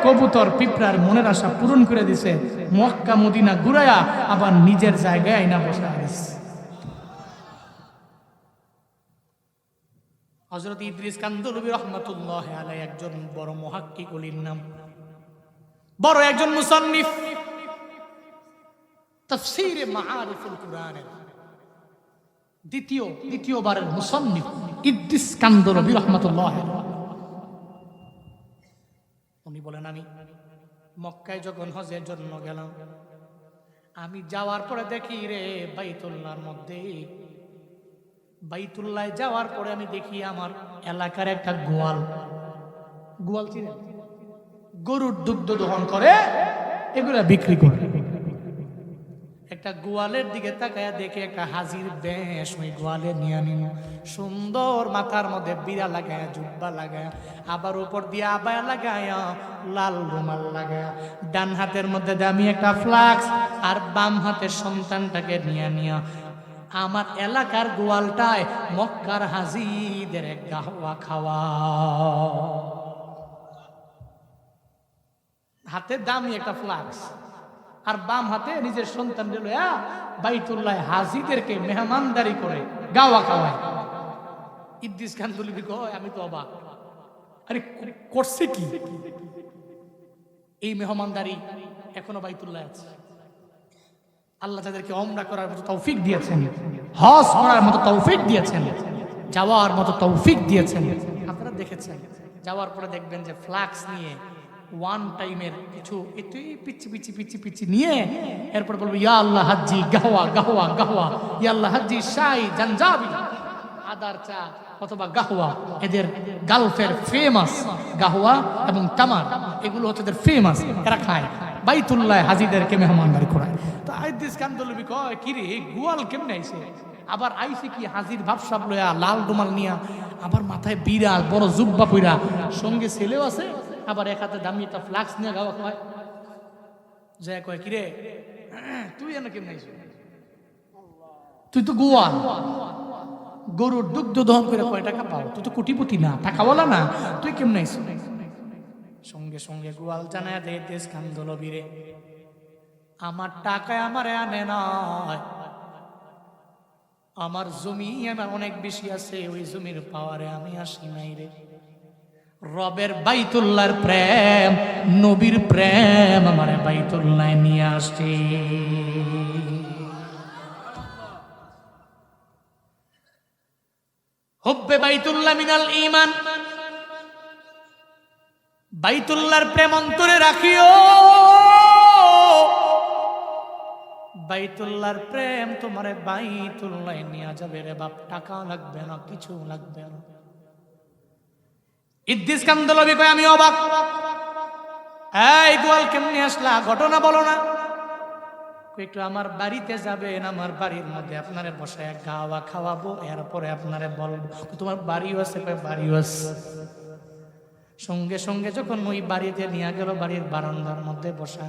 কবুতর পিঁপড়ার মনের আশা পূরণ করে দিছে, মক্কা মদিনা ঘুরায়া আবার নিজের জায়গায় আইনা বসে আছে। হযরত ইদ্রিস কান্দলবী রহমাতুল্লাহ আলাইহি একজন বড় মুহাক্কিক ওলির নাম, বড় একজন মুসান্নিফ, তাফসীরে মাআরিফুল কুরআনের দ্বিতীয়বারের মুসান্নিফ ইদ্রিস কান্দলবী রহমাতুল্লাহ। উনি বলেন, আমি মক্কায় যখন হজের জন্য গেলাম, আমি যাওয়ার পরে দেখি রে বাইতুল্লাহর মধ্যে, বাইতুল্লাহ যাওয়ার পরে আমি দেখি আমার এলাকার একটা গোয়াল, গোয়াল চিনেন, গরুর দুগ্ধ দহন করে এগুলা বিক্রি করে। একটা গোয়ালের দিকে তাকায়া দেখে একটা হাজির বেশ ওই গোয়ালে নিয়ে নিল, সুন্দর মাথার মধ্যে বিড়া লাগায়া, জুব্বা লাগায়া, আবার উপর দিয়ে আবায়া লাগায়া, লাল রুমাল লাগায়া, ডান হাতের মধ্যে দামি একটা ফ্লাক্স, আর বাম হাতের সন্তানটাকে নিয়ে নিয়া আমার এলাকার গোয়ালটায় মক্কার হাজিদের গাওয়া খাওয়া। হাতে দামি একটা ফ্লাক্স আর বাম হাতে নিজের সন্তান লইয়া বাইতুল্লাহ হাজিদেরকে মেহমানদারি করে গাওয়া খাওয়ায়। ইদ্রিস কান্দলবী কয়, আমি তো অবাক, আরে করছে কি? এই মেহমানদারি এখনো বাইতুল্লাহ আছে। আল্লাহ তাদেরকে ওমরা করার মতো তৌফিক দিয়েছেন, হজ করার মতো তৌফিক দিয়েছেন, যাওয়ার মতো তৌফিক দিয়েছেন। আপনারা দেখেছেন, যাওয়ার পরে দেখবেন যে ফ্লাক্স নিয়ে ওয়ান টাইমের কিছু একটু পিচ্ছি পিচ্ছি পিচ্ছি পিচ্ছি নিয়ে এরপর বলবো, ইয়া আল্লাহ হাজ্জি গাহওয়া গাহওয়া গাহওয়া, ইয়া আল্লাহ হাজ্জি শাই জানজাবি, আদার চা অথবা গাহওয়া, এদের গালফের ফেমাস গাহওয়া এবং তামার, এগুলো হচ্ছে এদের ফেমাস, এরা খায়। বাইতুল্লাহ হাজিদেরকে মেহমানদারি করায়। তো ইদ্রিস কান্দলবী কয়, কি রে গোয়াল কেমনে আইছে? আবার আইছে কি হাজির ভাবসাব লয়া, লাল রুমাল নিয়া, আবার মাথায় বিড়াল, বড় জুব্বা পইরা, সঙ্গে ছেলেও আছে, আবার এক হাতে দামি একটা ফ্লাক্স নিয়ে গাওয়া খাওয়ায়। যায় কয়, কি রে তুই এনে কেমনে আইছ? তুই তো গোয়াল, গরুর দুগ্ধ দহন করে কয় টাকা পাও? তুই তো কোটিপতি না, টাকাওয়ালা না, তুই কেমনে আইছ? সঙ্গে সঙ্গে গোয়াল জানায় দে, ইদ্রিস কান্দলবী রে, আমার টাকায় আমার আনে নয়, আমার জমি আমার অনেক বেশি আছে, ওই জমির পাওয়ারে আমি আসি নাই রে। রবের বাইতুল্লাহর প্রেম, নবীর প্রেম আমারে বাইতুল্লাহ নিয়ে আসছে। হুব্বে বাইতুল্লাহ মিনাল ঈমান, বাইতুল্লাহর প্রেম অন্তরে রাখিও। বাইতুল্লাহর প্রেম তোমারে বাইতুল্লাহ নিয়ে যাবে রে বাপ, টাকা লাগবে না, কিছু লাগবে না। ইদ্রিস কান্দলবী কয়, আমি অবাক, এই গোয়াল কেমনে আসলা, ঘটনা বলো না। একটু আমার বাড়িতে যাবেন, আমার বাড়ির মধ্যে আপনারে বসায় গাওয়া খাওয়াবো, এরপরে আপনারে বলবো তোমার বাড়িও আছে? কয় বাড়িও আছে। সঙ্গে সঙ্গে যখন ওই বাড়িতে নিয়ে গেল, বাড়ির বারান্দার মধ্যে বসা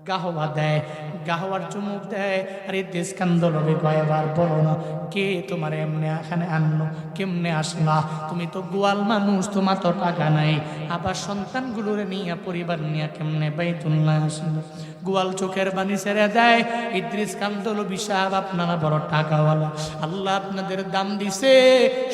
গাহওয়া দেয়, গাহওয়ার চুমুক দেয়। আরে দেশ কান্দলবে কয়েকবার বলো না, কে তোমার এমনি এখানে আনলো, কেমনে আসলা? তুমি তো গোয়াল মানুষ, তোমার তো টাকা নাই, আবার সন্তানগুলোরে নিয়ে পরিবার নিয়ে কেমনে বাইতুল্লাহ আসলো? গোয়াল চোখের বাণী ছেড়ে দেয়। ইদ্রিস কান্দলবি সাহেব, আপনারা বড় টাকাওয়ালা, আল্লাহ আপনাদের দাম দিছে,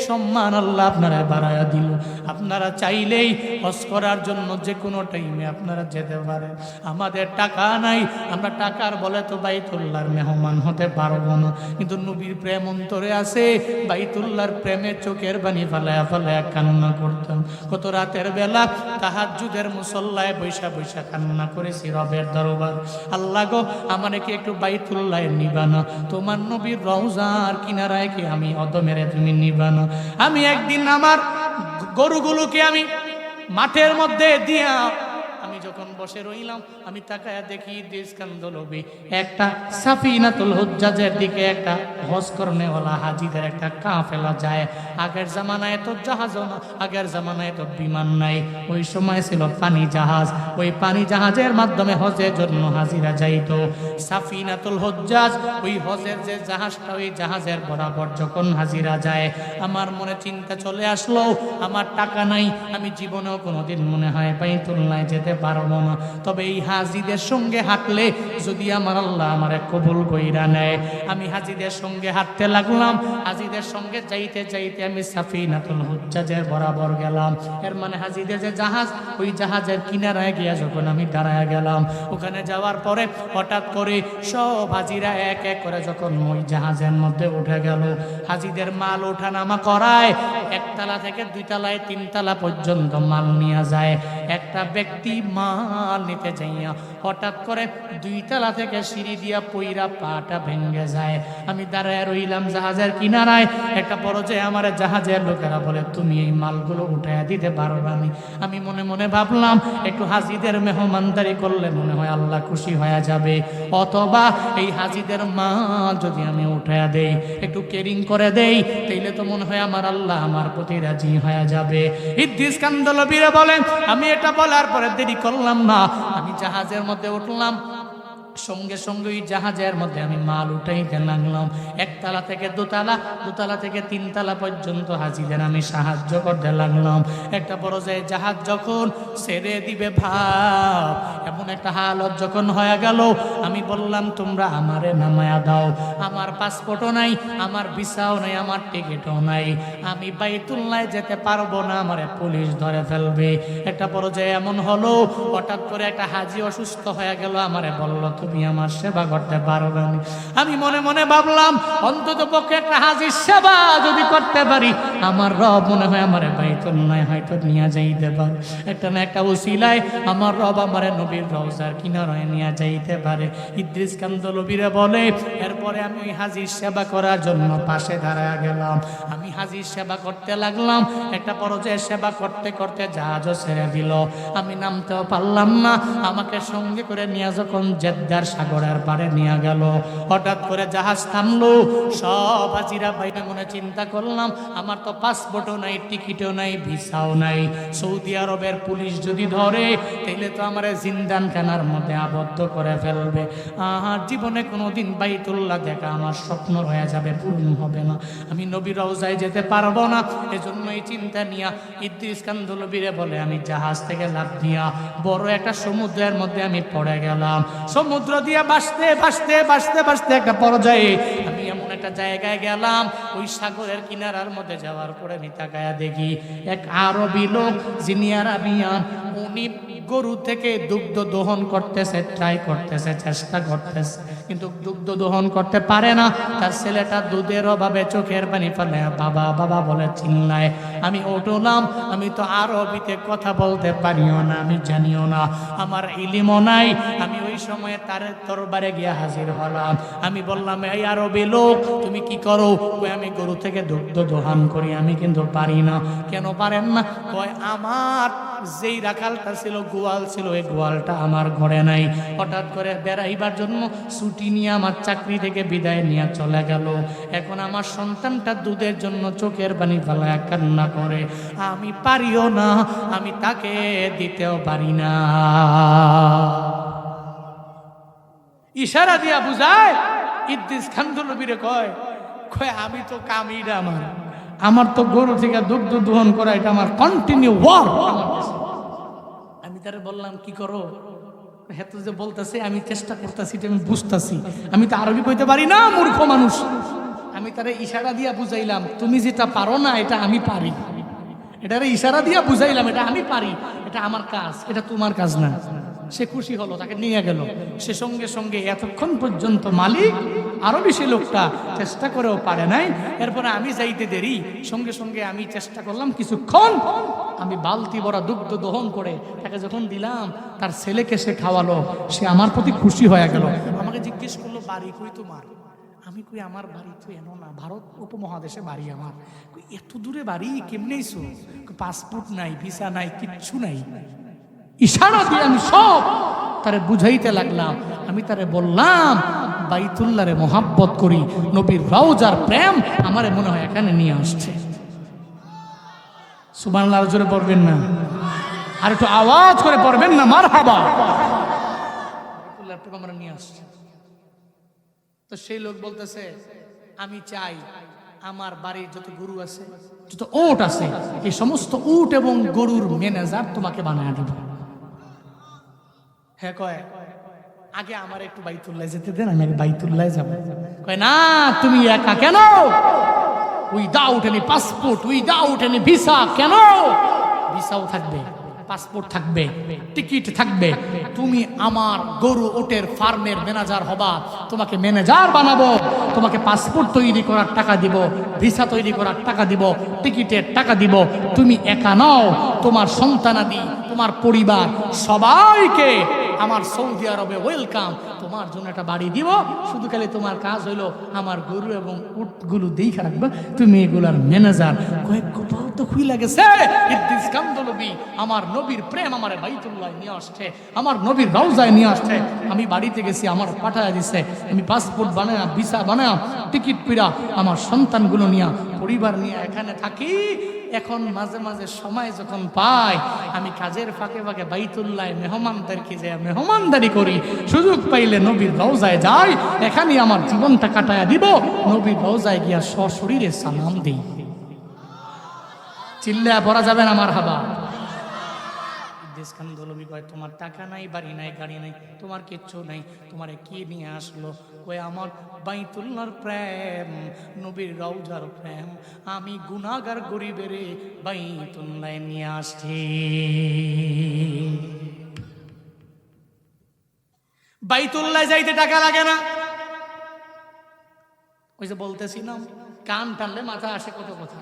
সম্মান আল্লাহ আপনারা বাড়ায়া দিল। আপনারা চাইলেই হজ করার জন্য যে কোনো টাইমে আপনারা যেতে পারেন। আমাদের টাকা নাই, আমরা টাকার বলে তো বাইতুল্লাহর মেহমান হতে পারবো না, কিন্তু নবীর প্রেম অন্তরে আছে। বাইতুল্লাহর প্রেমে চোখের বাণী ফালায়া ফালায়া কান্না করতাম। কত রাতের বেলা তাহাজ্জুদের মুসল্লায় বৈশা বৈশা কান্না করেছি রবের দরবার, আল্লাহ গো আমারে কি একটু বাইতুল্লাহ নিবানা, তোমার নবীর রওজার কিনারায় কি আমি অদমেরে তুমি নিবানা। আমি একদিন আমার গরুগুলোকে আমি মাঠের মধ্যে দিয়া আমি যখন বসে রইলাম, আমি তাকায়া দেখি দেশ কান্দলবি একটা সাফিনাতুল হুজ্জাজের দিকে একটা হজ করনেওয়ালা হাজিদের একটা কাফেলা যায়। আগের জামানায় তো জাহাজ না, আগের জামানায় তো বিমান নাই, ওই সময় ছিল পানি জাহাজ। ওই পানি জাহাজের মাধ্যমে হজের জন্য হাজিরা যাইতো। সাফিনাতুল হুজ্জাজ, ওই হজের যে জাহাজটা, ওই জাহাজের বরাবর যখন হাজিরা যায়, আমার মনে চিন্তা চলে আসলো, আমার টাকা নাই, আমি জীবনেও কোনোদিন মনে হয় বাইতুল্লাহ যেতে পারবো না। তবে এই হাজিদের সঙ্গে হাঁটলে যদি আমার আল্লাহ আমারে কবুল কইরা নেয়। আমি হাজিদের সঙ্গে হাঁটতে লাগলাম। হাজিদের সঙ্গে যাইতে যাইতে আমি সাফিনাতুল হুজ্জাজের বরাবর গেলাম। এর মানে হাজিদের যে জাহাজ, ওই জাহাজের কিনারায় গিয়া যখন আমি দাঁড়ায় গেলাম, ওখানে যাওয়ার পরে হঠাৎ করে সব হাজিরা এক এক করে যখন ওই জাহাজের মধ্যে উঠে গেল, হাজিদের মাল ওঠানামা করায়, একতলা থেকে দুইতলায় তিনতলা পর্যন্ত মাল নিয়ে যায়। একটা ব্যক্তি মাল নিতে যাইয়া হঠাৎ করে দুইতলা থেকে সিঁড়ি দিয়া পইরা পাটা ভেঙে যায়। আমি দাঁড়ায় রইলাম জাহাজের কিনারায়। একটা পর্যায়ে আমার জাহাজের লোকেরা বলে, তুমি এই মালগুলো উঠাইয়া দিতে পারবে? আমি মনে মনে ভাবলাম, একটু হাজিদের মেহমানদারি করলে মনে হয় আল্লাহ খুশি হয়ে যাবে, অথবা এই হাজিদের মাল যদি আমি উঠাইয়া দেই, একটু কেরিং করে দেই, তাইলে তো মনে হয় আমার আল্লাহ আমার প্রতি রাজি হয়ে যাবে। ইদ্রিস কান্দলবিরা বলেন, আমি এটা বলার পরে দেরি করলাম না, আমি জাহাজের মধ্যে উঠলাম। সঙ্গে সঙ্গে ওই জাহাজের মধ্যে আমি মাল উঠাইতে লাগলাম। একতলা থেকে দোতলা, দোতলা থেকে তিনতলা পর্যন্ত হাজিদের আমি সাহায্য করতে লাগলাম। একটা পর্যায়ে জাহাজ যখন ছেড়ে দিবে ভাব, এমন একটা হালত যখন হয়ে গেল, আমি বললাম, তোমরা আমারে নামায়া দাও, আমার পাসপোর্টও নাই, আমার ভিসাও নাই, আমার টিকিটও নাই, আমি বাইতুল্লাহ যেতে পারবো না, আমারে পুলিশ ধরে ফেলবে। একটা পর্যায়ে এমন হলো, হঠাৎ করে একটা হাজি অসুস্থ হয়ে গেল, আমারে বলল, তুমি আমার সেবা করতে পারবে না। আমি মনে মনে ভাবলাম, অন্তত পক্ষে একটা হাজির সেবা যদি করতে পারি, আমার রব মনে হয় আমার বাইতুল্লাহ হয়তো নিয়ে যাইতে পারে। একটা না একটা ওসিলায় আমার রব আমার নবীর রওজার কিনারায় নিয়ে যাইতে পারে। ইদ্রিস কান্দলবিরে বলে, এরপরে আমি ওই হাজির সেবা করার জন্য পাশে দাঁড়ায় গেলাম। আমি হাজির সেবা করতে লাগলাম। একটা পর্যায়ে সেবা করতে করতে জাহাজও ছেড়ে দিল, আমি নামতেও পারলাম না। আমাকে সঙ্গে করে নিয়ে যখন জেদ্দার সাগরের পারে নিয়ে গেল, হঠাৎ করে জাহাজ থামলো। সব হাজিরা বাইরে মনে চিন্তা করলাম, আমার তো পাসপোর্টও নাই, টিকিটও নাই, ভিসাও নাই। সৌদি আরবের পুলিশ যদি ধরে, তাইলে তো আমার জিন্দানখানার মধ্যে আবদ্ধ করে ফেলবে। আর জীবনে কোনোদিন বাইতুল্লাহ দেখা আমার স্বপ্ন হয়ে যাবে, পূর্ণ হবে না। আমি নবীর রওজায় যেতে পারবো না। এজন্য এই চিন্তা নিয়ে ইদ্রিস কান্দলবিরে বলে, আমি জাহাজ থেকে লাফ দিয়া বড় একটা সমুদ্রের মধ্যে আমি পড়ে গেলাম। সমুদ্র দিয়ে ভাসতে ভাসতে ভাসতে ভাসতে একটা পর্যায়ে আমি এমন একটা জায়গায় গেলাম, ওই সাগরের কিনারার মধ্যে যাওয়ার পরে আমি তাকায়া দেখি এক আরবি লোক, যিনি আরাবিয়ান, উনি গরু থেকে দুগ্ধ দহন করতেছে, ট্রাই করতেছে, চেষ্টা করতেছে, কিন্তু দুগ্ধ দহন করতে পারে না। তার ছেলেটা দুধের অভাবে চোখের পানি ফেলে বাবা বাবা বলে চিল্লায়। আমি উঠলাম, আমি তো আরবিতে কথা বলতে পারিও না, আমি জানিও না, আমার ইলিমও নাই। আমি ওই সময় তার দরবারে গিয়ে হাজির হলাম। আমি বললাম, এই আরবি লোক তুমি কি করো? আমি আমি গরু থেকে দুগ্ধ দোহান করি, আমি কিন্তু পারি না। কেন পারেন না? কয় আমার যেই রাখালটা ছিল, গোয়াল ছিল, এই গোয়ালটা আমার ঘরে নাই। হঠাৎ করে বেড়াইবার জন্য ছুটি নিয়ে আমার চাকরি থেকে বিদায় নিয়ে চলে গেল। এখন আমার সন্তানটা দুধের জন্য চোখের পানি ফেলায় কান্না করে, আমি পারিও না, আমি তাকে দিতেও পারি না। ইশারা দিয়া বুঝায়। ইদ্রিস কান্ধলবিরে কয় আমি তো কামিটা, আমার তো গরু থেকে দুগ্ধ দোহন করা এটা আমার কন্টিনিউ ওয়ার্ক। আমি তারে বললাম কি করো? হ্যাঁ তো যে বলতেছে আমি চেষ্টা করতেছি, আমি বুঝতেছি, আমি তো আরবি কইতে পারি না, মূর্খ মানুষ। আমি তারে ইশারা দিয়া বুঝাইলাম তুমি যেটা পারো না এটা আমি পারি। এটারে ইশারা দিয়া বুঝাইলাম এটা আমি পারি, এটা আমার কাজ, এটা তোমার কাজ না। সে খুশি হলো, তাকে নিয়ে গেল। সে সঙ্গে সঙ্গে এতক্ষণ পর্যন্ত মালিক আরো বেশি লোকটা চেষ্টা করেও পারে নাই। এরপরে আমি যাইতে দেরি, সঙ্গে সঙ্গে আমি চেষ্টা করলাম, কিছুক্ষণ আমি বালতি ভরা দুগ্ধ দহন করে তাকে যখন দিলাম, তার ছেলেকে সে খাওয়ালো। সে আমার প্রতি খুশি হয়ে গেল। আমাকে জিজ্ঞেস করলো বাড়ি কই তোমার? আমি কই আমার বাড়ি তো এনো না, ভারত উপমহাদেশে বাড়ি আমার। এত দূরে বাড়ি কেমনে এসো? পাসপোর্ট নাই, ভিসা নাই, কিচ্ছু নাই। ইশারা দিয়ে আমি সব তারে বুঝাইতে লাগলাম। আমি তারে বললাম বাইতুল্লাহরে মোহাব্বত করি, নবীর রওজার প্রেম আমারে মনে হয় এখানে নিয়ে আসছে। সুবহানাল্লাহ জোরে পড়বেন না? আর একটু আওয়াজ করে পড়বেন না মারহাবা। বাইতুল্লাহর প্রেম আমরা নিয়ে আসছে। তো সেই লোক বলতেছে আমি চাই আমার বাড়ির যত গরু আছে, যত উট আছে, এই সমস্ত উট এবং গরুর ম্যানেজার তোমাকে বানায় দেব। হ্যাঁ কয় আগে আমার একটু বাইতুল্লাহ যেতে দেন, আমি বাইতুল্লাহ যাব। কয় না তুমি একা কেন? Without any passport, without any visa. কেন? ভিসাও থাকবে, পাসপোর্ট থাকবে, টিকিট থাকবে। তুমি আমার গরু ওটের ফার্মের ম্যানেজার হবা। তোমাকে ম্যানেজার বানাবো, তোমাকে পাসপোর্ট তৈরি করার টাকা দিব, ভিসা তৈরি করার টাকা দিব, টিকিটের টাকা দিব। তুমি একা নও, তোমার সন্তানাদি, তোমার পরিবার সবাইকে আমার সৌদি আরবে ওয়েলকাম। তোমার জন্য একটা বাড়ি দিব, শুধু খালি তোমার কাজ হইলো আমার গরু এবং উটগুলো দেখে রাখবা, তুমি এগুলার ম্যানেজার। কয়েক কপাল তো খুইলা গেছে। ইদ্রিস কান্ধলবি আমার নবীর প্রেম আমার বাইতুল্লাহ নিয়ে আসছে, আমার নবীর রওজায় নিয়ে আসছে। আমি বাড়িতে গেছি, আমার পাঠায় দিছে। আমি পাসপোর্ট বানায়, ভিসা বানায়, টিকিট পিড়া আমার সন্তানগুলো নিয়ে, পরিবার নিয়ে এখানে থাকি। এখন মাঝে মাঝে সময় যখন পাই, আমি কাজের ফাঁকে ফাঁকে বাইতুল্লাহ মেহমানদারকে যে মেহমানদারি করি। সুযোগ পাইলে নবীর রওজায় যাই, এখানে আমার জীবনটা কাটায়া দিব। নবীর রওজায় গিয়া সশরীরে সালাম দিই। চিল্লা পড়া যাবে না মারহাবা। কান্ধলবি কয় তোমার টাকা নাই, বাড়ি নাই, গাড়ি নাই, তোমার কিচ্ছু নাই, তোমারে কি নিয়ে আসলো? কয় আমার বাইতুল্লাহর প্রেম, নবীর রওজার প্রেম। আমি গুনাহগার গরিবের বাইতুল্লাহ নিয়ে আসছি। বাইতুল্লাহ যাইতে টাকা লাগে না। ওই যে বলতেছি না, কান টানলে মাথা আসে কত কথা।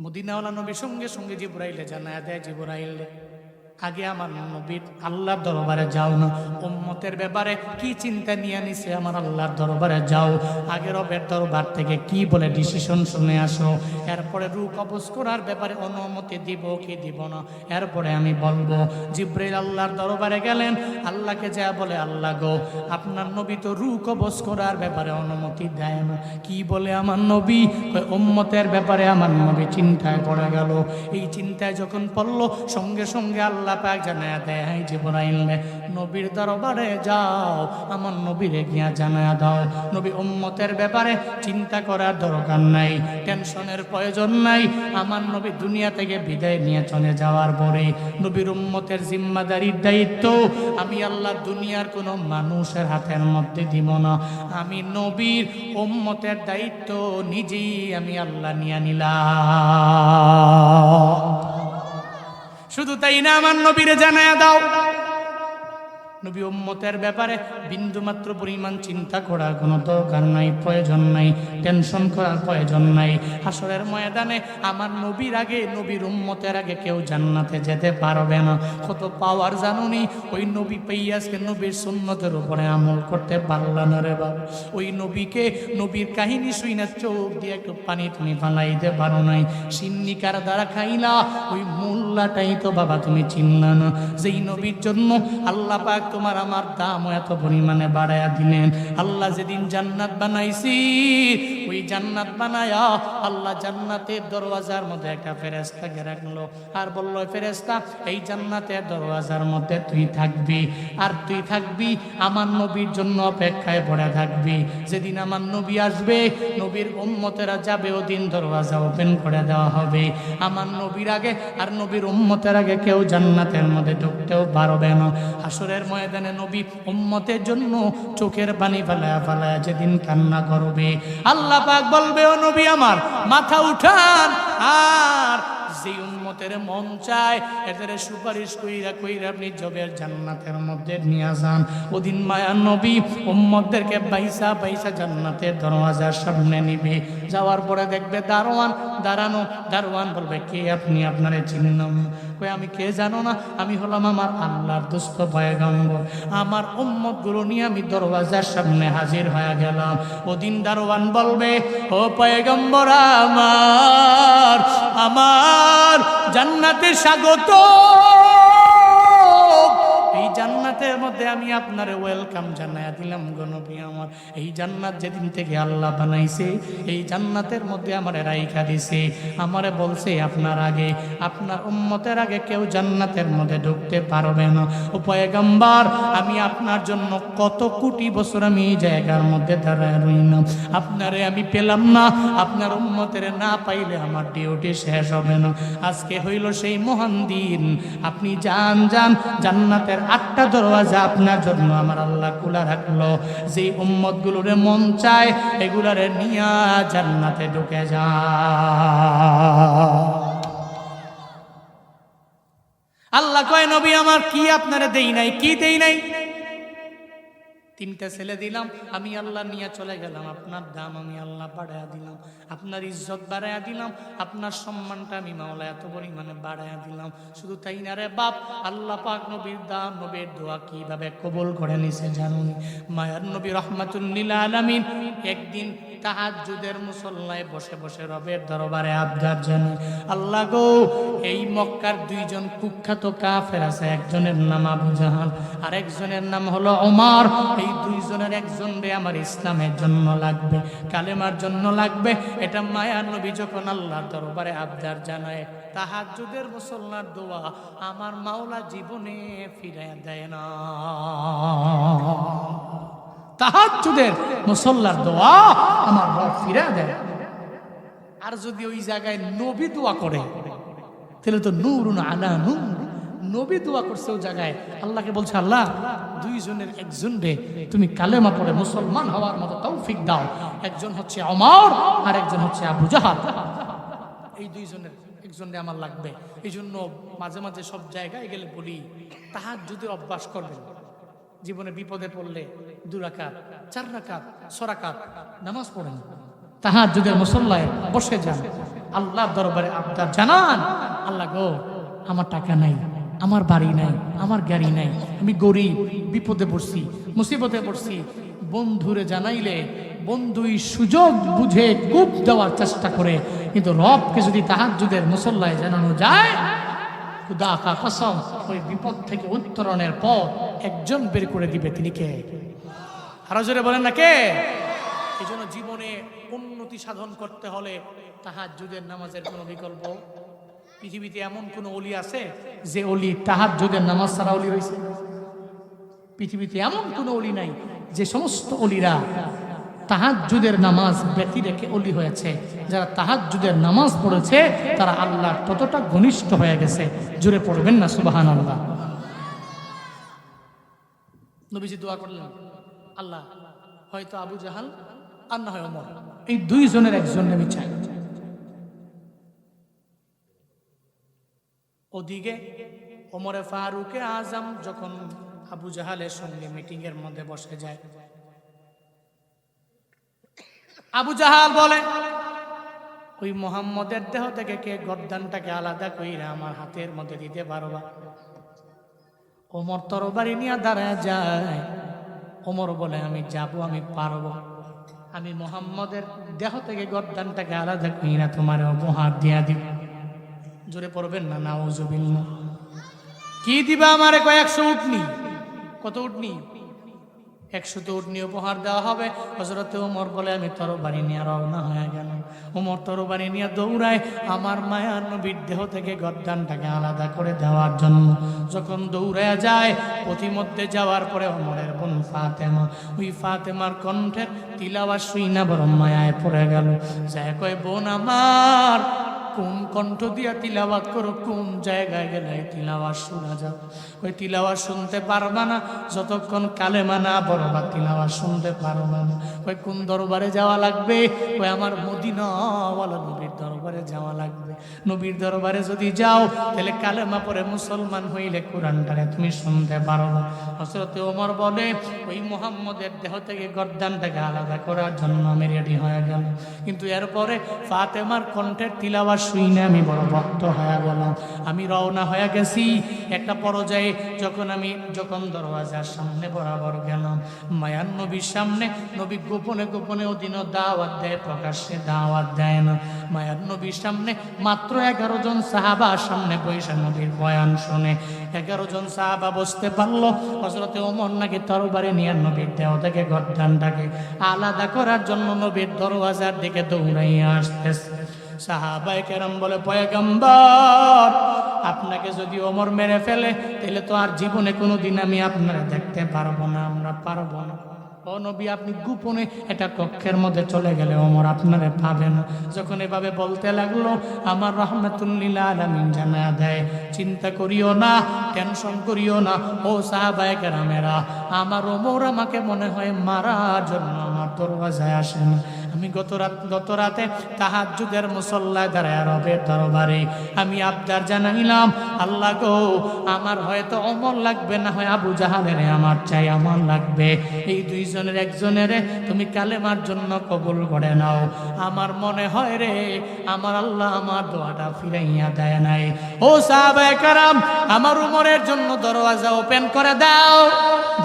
মদিনাওয়ালা নবীর সঙ্গে সঙ্গে জিবরাইলে জানায়া দেয়, জিবরাইল আগে আমার নবীর আল্লাহর দরবারে যাও না, উম্মতের ব্যাপারে কি চিন্তা নিয়ে নিছে আমার আল্লাহর দরবারে যাও। আগে রবের দরবার থেকে কি বলে ডিসিশন শুনে আসো, এরপরে রূহ কবজ করার ব্যাপারে অনুমতি দিব কি দিব না, এরপরে আমি বলবো। জিবরাইল আল্লাহর দরবারে গেলেন, আল্লাহকে যা বলে, আল্লাহ গো আপনার নবী তো রূহ কবজ করার ব্যাপারে অনুমতি দেয় না। কি বলে আমার নবী? উম্মতের ব্যাপারে আমার নবী চিন্তায় পড়ে গেল। এই চিন্তায় যখন পড়লো, সঙ্গে সঙ্গে আল্লাহ পাক জানায়া দেয়, হ্যাঁ জিবরাইল নবীর দরবারে যাও, আমার নবীরে গিয়া জানায়া দাও নবী উম্মতের ব্যাপারে চিন্তা করার দরকার নাই, টেনশনের প্রয়োজন নাই। আমার নবী দুনিয়া থেকে বিদায় নিয়ে চলে যাওয়ার পরে নবীর উম্মতের জিম্মাদারির দায়িত্ব আমি আল্লাহ দুনিয়ার কোনো মানুষের হাতের মধ্যে দিব না। আমি নবীর উম্মতের দায়িত্ব নিজেই আমি আল্লাহ নিয়ে নিলাম। শুধু তাই না, আমার নবীরে জানায়া দাও নবী উম্মতের ব্যাপারে বিন্দুমাত্র পরিমাণ চিন্তা করার কোনো দরকার নাই, প্রয়োজন নাই, টেনশন করার প্রয়োজন নাই। হাসরের ময়দানে আমার নবীর আগে, নবীর উম্মতের আগে কেউ জান্নাতে যেতে পারবে না। কত পাওয়ার জানুনি ওই নবী পাইয়াছে, নবীর সুন্নতের উপরে আমল করতে পারল না রে বাবা। ওই নবীকে, নবীর কাহিনী শুই না চোখ দিয়ে একটু পানি তুমি ফালাইতে পারো নাই। সিন্নিকার দ্বারা খাইলা ওই মোল্লাটাই তো বাবা তুমি চিনলা না, যেই নবীর জন্য আল্লাহ পাক তোমার আমার দাম এত পরিমাণে বাড়ায়া দিলেন। আল্লাহ যেদিন জান্নাত বানাইছি, ওই জান্নাত বানায়া আল্লাহ জান্নাতের দরওয়াজার মধ্যে একটা ফেরেশতাকে রাখলো আর বলল, ফেরেশতা এই জান্নাতের দরওয়াজার মধ্যে তুই থাকবি, আর তুই থাকবি আমার নবীর জন্য অপেক্ষায় পড়ে থাকবি। যেদিন আমার নবী আসবে, নবীর উম্মতেরা যাবে, ওদিন দরওয়াজা ওপেন করে দেওয়া হবে। আমার নবীর আগে আর নবীর উম্মতের আগে কেউ জান্নাতের মধ্যে ঢুকতেও পারবে না। হাসরের ময়দানে নবী উম্মতের জন্য চোখের পানি ফেলায়া ফেলায়া যেদিন কান্না করবে, আল্লাহ পাক বলবে, ও নবী আমার মাথা উঠান, আর যে উম্মতের মন চায় এদের সুপারিশ কইরা কইরা আপনি জবের জান্নাতের মধ্যে নিয়ে যান। ওদিন মায়ার নবী উম্মতদেরকে বাইসা বাইসা জান্নাতের দরওয়াজার সামনে নিবে। যাওয়ার পরে দেখবে দারোয়ান দাঁড়ানো। দারোয়ান বলবে, কে আপনি? আপনারে চিনলাম। কই আমি কে জানো না? আমি হলাম আমার আল্লাহর দোস্ত পয়গম্বর। আমার উম্মতগুলো নিয়ে আমি দরওয়াজার সামনে হাজির হয়ে গেলাম। ওদিন দারোয়ান বলবে, ও পয়গম্বর আমার, আমার জান্নাতে স্বাগত। এই জান্নাতের মধ্যে আমি আপনারে ওয়েলকাম জানাইয়া দিলাম গো নবী আমার। এই জান্নাত যেদিন থেকে আল্লাহ বানাইছে, এই জান্নাতের মধ্যে আমারে রাইখা দিছে। আমারে বলছে আপনার আগে, আপনার উম্মতের আগে কেউ জান্নাতের মধ্যে ঢুকতে পারবে না। ও পয়গম্বর, আমি আপনার জন্য কত কোটি বছর আমি এই জায়গার মধ্যে দাঁড়ায় রইলাম, আপনারে আমি পেলাম না। আপনার উম্মতের না পাইলে আমার ডিউটি শেষ হবে না। আজকে হইল সেই মহান দিন। আপনি যান যান, জান্নাতের 8টা দরওয়াজা আপনার জন্য আমার আল্লাহ খোলা রাখলো। যে উম্মত গুলোরে মন চায় এগুলারে নিয়া জান্নাতে ঢুকে যা। আল্লাহ কয়, নবী আমার কি আপনারে দেই নাই? কি দেই নাই? 3টা ছেলে দিলাম, আমি আল্লাহ নিয়ে চলে গেলাম। আপনার দাম আমি আল্লাহ বাড়াইয়া দিলাম, আপনার ইজ্জত বাড়াইয়া দিলাম, আপনার সম্মানটা আমি মাওলা এত পরিমাণে বাড়াইয়া দিলাম। শুধু তাই না রে বাপ, আল্লাহ পাক নবীর দাম, নবীর দোয়া কিভাবে কবুল করে নিছে জানুনি? মায়ার নবী রহমাতুল লিল আলামিন একদিন তাহাজ্জুদের মুসল্লায় বসে বসে রবের দরবারে আবদার জানায়, আল্লাহ গো, এই মক্কার 2জন কুখ্যাত কাফের আছে, একজনের নাম আবু জাহাল আর একজনের নাম হলো ওমর। এই 2জনের একজন রে আমার ইসলামের জন্য লাগবে, কালেমার জন্য লাগবে। এটা মায়ার নবী যখন আল্লাহর দরবারে আবদার জানায়, তাহাজ্জুদের মুসল্লার দোয়া আমার মাওলা জীবনে ফিরাইয়া দেয় না। তাহাজ্জুদের মুসল্লার দোয়া আমার রব ফিরাইয়া দেয়। আর যদি ওই জায়গায় নবী দোয়া করে তাহলে তো নূরুন আলা নূর। নবী দোয়া করছে ওই জায়গায়, আল্লাহকে বলছে, আল্লাহ 2জনের একজন রে তুমি কালেমা পড়ে মুসলমান হওয়ার মতো তৌফিক দাও। একজন হচ্ছে ওমর আর একজন হচ্ছে আবু জাহাল। এই 2জনের একজন রে আমার লাগবে। এই জন্য মাঝে মাঝে সব জায়গায় গেলে বলি, তাহাজ্জুদের অভ্যাস করবেন। জীবনে বিপদে পড়লে 2 রাকাত 4 রাকাত 6 রাকাত নামাজ পড়েন, তাহাজ্জুদের মুসল্লায় বসে যান, আল্লাহর দরবারে আবদার জানান, আল্লাহ গো, আমার টাকা নাই, আমার বাড়ি নাই, আমার গাড়ি নাই, আমি গরিব, বিপদে পড়ছি, মুসিবতে পড়ছি। বন্ধুরে জানাইলে বন্ধুই সুযোগ বুঝে কূপ দেওয়ার চেষ্টা করে, কিন্তু রবকে যদি তাহাজ্জুদের মুসল্লায় জানানো যায়, খুদা কা কসম, ওই বিপদ থেকে উত্তরণের পর একজন বের করে দিবে। তিনি কে? আরো জোরে বলেন না কে? এই জন্য জীবনে উন্নতি সাধন করতে হলে তাহাজ্জুদের নামাজের কোনো বিকল্প। পৃথিবীতে এমন কোন ওলি আছে যে ওলি তাহাজ্জুদের নামাজ ছাড়া ওলি হয়েছে? পৃথিবীতে এমন কোন ওলি নাই। যে সমস্ত ওলিরা তাহাজ্জুদের নামাজ ব্যতি রেখে ওলি হয়েছে, যারা তাহাজ্জুদের নামাজ পড়েছে তারা আল্লাহর ততটা ঘনিষ্ঠ হয়ে গেছে। জোরে পড়বেন না সুবহানাল্লাহ। নবীজি দোয়া করলেন, আল্লাহ হয়তো আবু জাহাল আর না হয় ওমর, এই 2জনের একজন আমি চাই। ওদিকে ওমরে ফারুকে আজম যখন আবু জাহালের সঙ্গে মিটিং এর মধ্যে বসে যায়। আবু জাহাল বলে, ওই মুহাম্মদের দেহ থেকে কে গর্দানটাকে আলাদা কইরা আমার হাতের মধ্যে দিতে পারবা? ওমর তরবারি নিয়ে দাঁড়ায় যায়। ওমর বলে, আমি যাব, আমি পারবো। আমি মুহাম্মদের দেহ থেকে গর্দানটাকে আলাদা কইরা তোমার উপহার দিয়া দিব। জোরে পড়বেন না নাউজুবিল্লাহ। কি দিবা আমারে? কয় 100 উটনি। কত উটনি? 100 উটনি উপহার দেওয়া হবে। হযরতে ওমর বলে, আমি তরবারি নিয়ে রওনা হয়ে গেলাম। ওমর তরবারি নিয়ে দৌড়ায় আমার মায়ার নবীর দেহ থেকে গর্দানটাকে আলাদা করে দেওয়ার জন্য। যখন দৌড়ায় যায়, পথিমধ্যে যাওয়ার পরে ওমরের বোন ফাতেমা, ওই ফাতেমার কণ্ঠের তিলাওয়াত শুইনা বড় মায়ায় পড়ে গেল। যায় কয়, বোন আমার, কোন কণ্ঠ দিয়া তিলাওয়াত করো, কোন জায়গায় গেলে তিলাওয়াত শোনা যাও? ওই তিলাওয়াত শুনতে পারবা না যতক্ষণ কালেমা না পড়বা, তিলাওয়াত শুনতে পারবা না। ওই কোন দরবারে যাওয়া লাগবে? ওই আমার মদিনাওয়ালা নবীর দরবারে যাওয়া লাগবে। নবীর দরবারে যদি যাও, তাহলে কালেমা পড়ে মুসলমান হইলে কোরআনটারে তুমি শুনতে পারবা। হযরতে ওমর বলে, ওই মুহাম্মদের দেহ থেকে গর্দানটাকে আলাদা করার জন্য আমি রেডি হয়ে গেল। কিন্তু এরপরে ফাতেমার কণ্ঠের তিলাওয়াত শুনে আমি বড় ভক্ত হয়ে গেলাম। আমি রওনা হয়ে গেছি। একটা পর্যায়ে যখন দরওয়াজার সামনে বরাবর গেলাম, মায়ার নবীর সামনে, নবী গোপনে গোপনে ওদিনও দাওয়াত দেয়, প্রকাশ্যে দাওয়াত দেয় না। মায়ার নবীর সামনে মাত্র 11 জন সাহাবা সামনে বসে নবীর বয়ান শুনে। 11 জন সাহাবা বসতে পারলো। হযরতে ওমর নাকি তরবারি নিয়ে নবীর দেহ থেকে গর্দানটাকে আলাদা করার জন্য নবীর দরওয়াজার দিকে দৌড়াইয়া আসতেছে। সাহাবায়ে কেরাম বলে, পয়গম্বর, আপনাকে যদি ওমর মেরে ফেলে, তাহলে তো আর জীবনে কোনোদিন আমি আপনারা দেখতে পারবো না, আমরা পারবো না। ও নবী, আপনি গোপনে একটা কক্ষের মধ্যে চলে গেলে ওমর আপনারে পাবে না। যখন এভাবে বলতে লাগলো, আমার রাহমাতুল লিল আলামিন জানা দেয়, চিন্তা করিও না, টেনশন করিও না ও সাহাবায়ে কেরামেরা, আমার ওমর আমাকে মনে হয় মারার জন্য আমার দরওয়াজায় আসেন। আমি গত রাতে তাহাজ্জুদের মুসল্লায় দাঁড়ায় রবের দরবারে আমি আবদার জানাইলাম, আল্লাহ গো, আমার হয়তো ওমর লাগবে, না হয় আবু জাহালের আমার চাই, আমার লাগবে। এই দুইজনের একজনের তুমি কালেমার জন্য কবুল করে নাও। আমার মনে হয় রে, আমার আল্লাহ আমার দোয়াটা ফিরাইয়া দেয় নাই। ও সাহাবায়ে কেরাম, আমার ওমরের জন্য দরওয়াজা ওপেন করে দাও,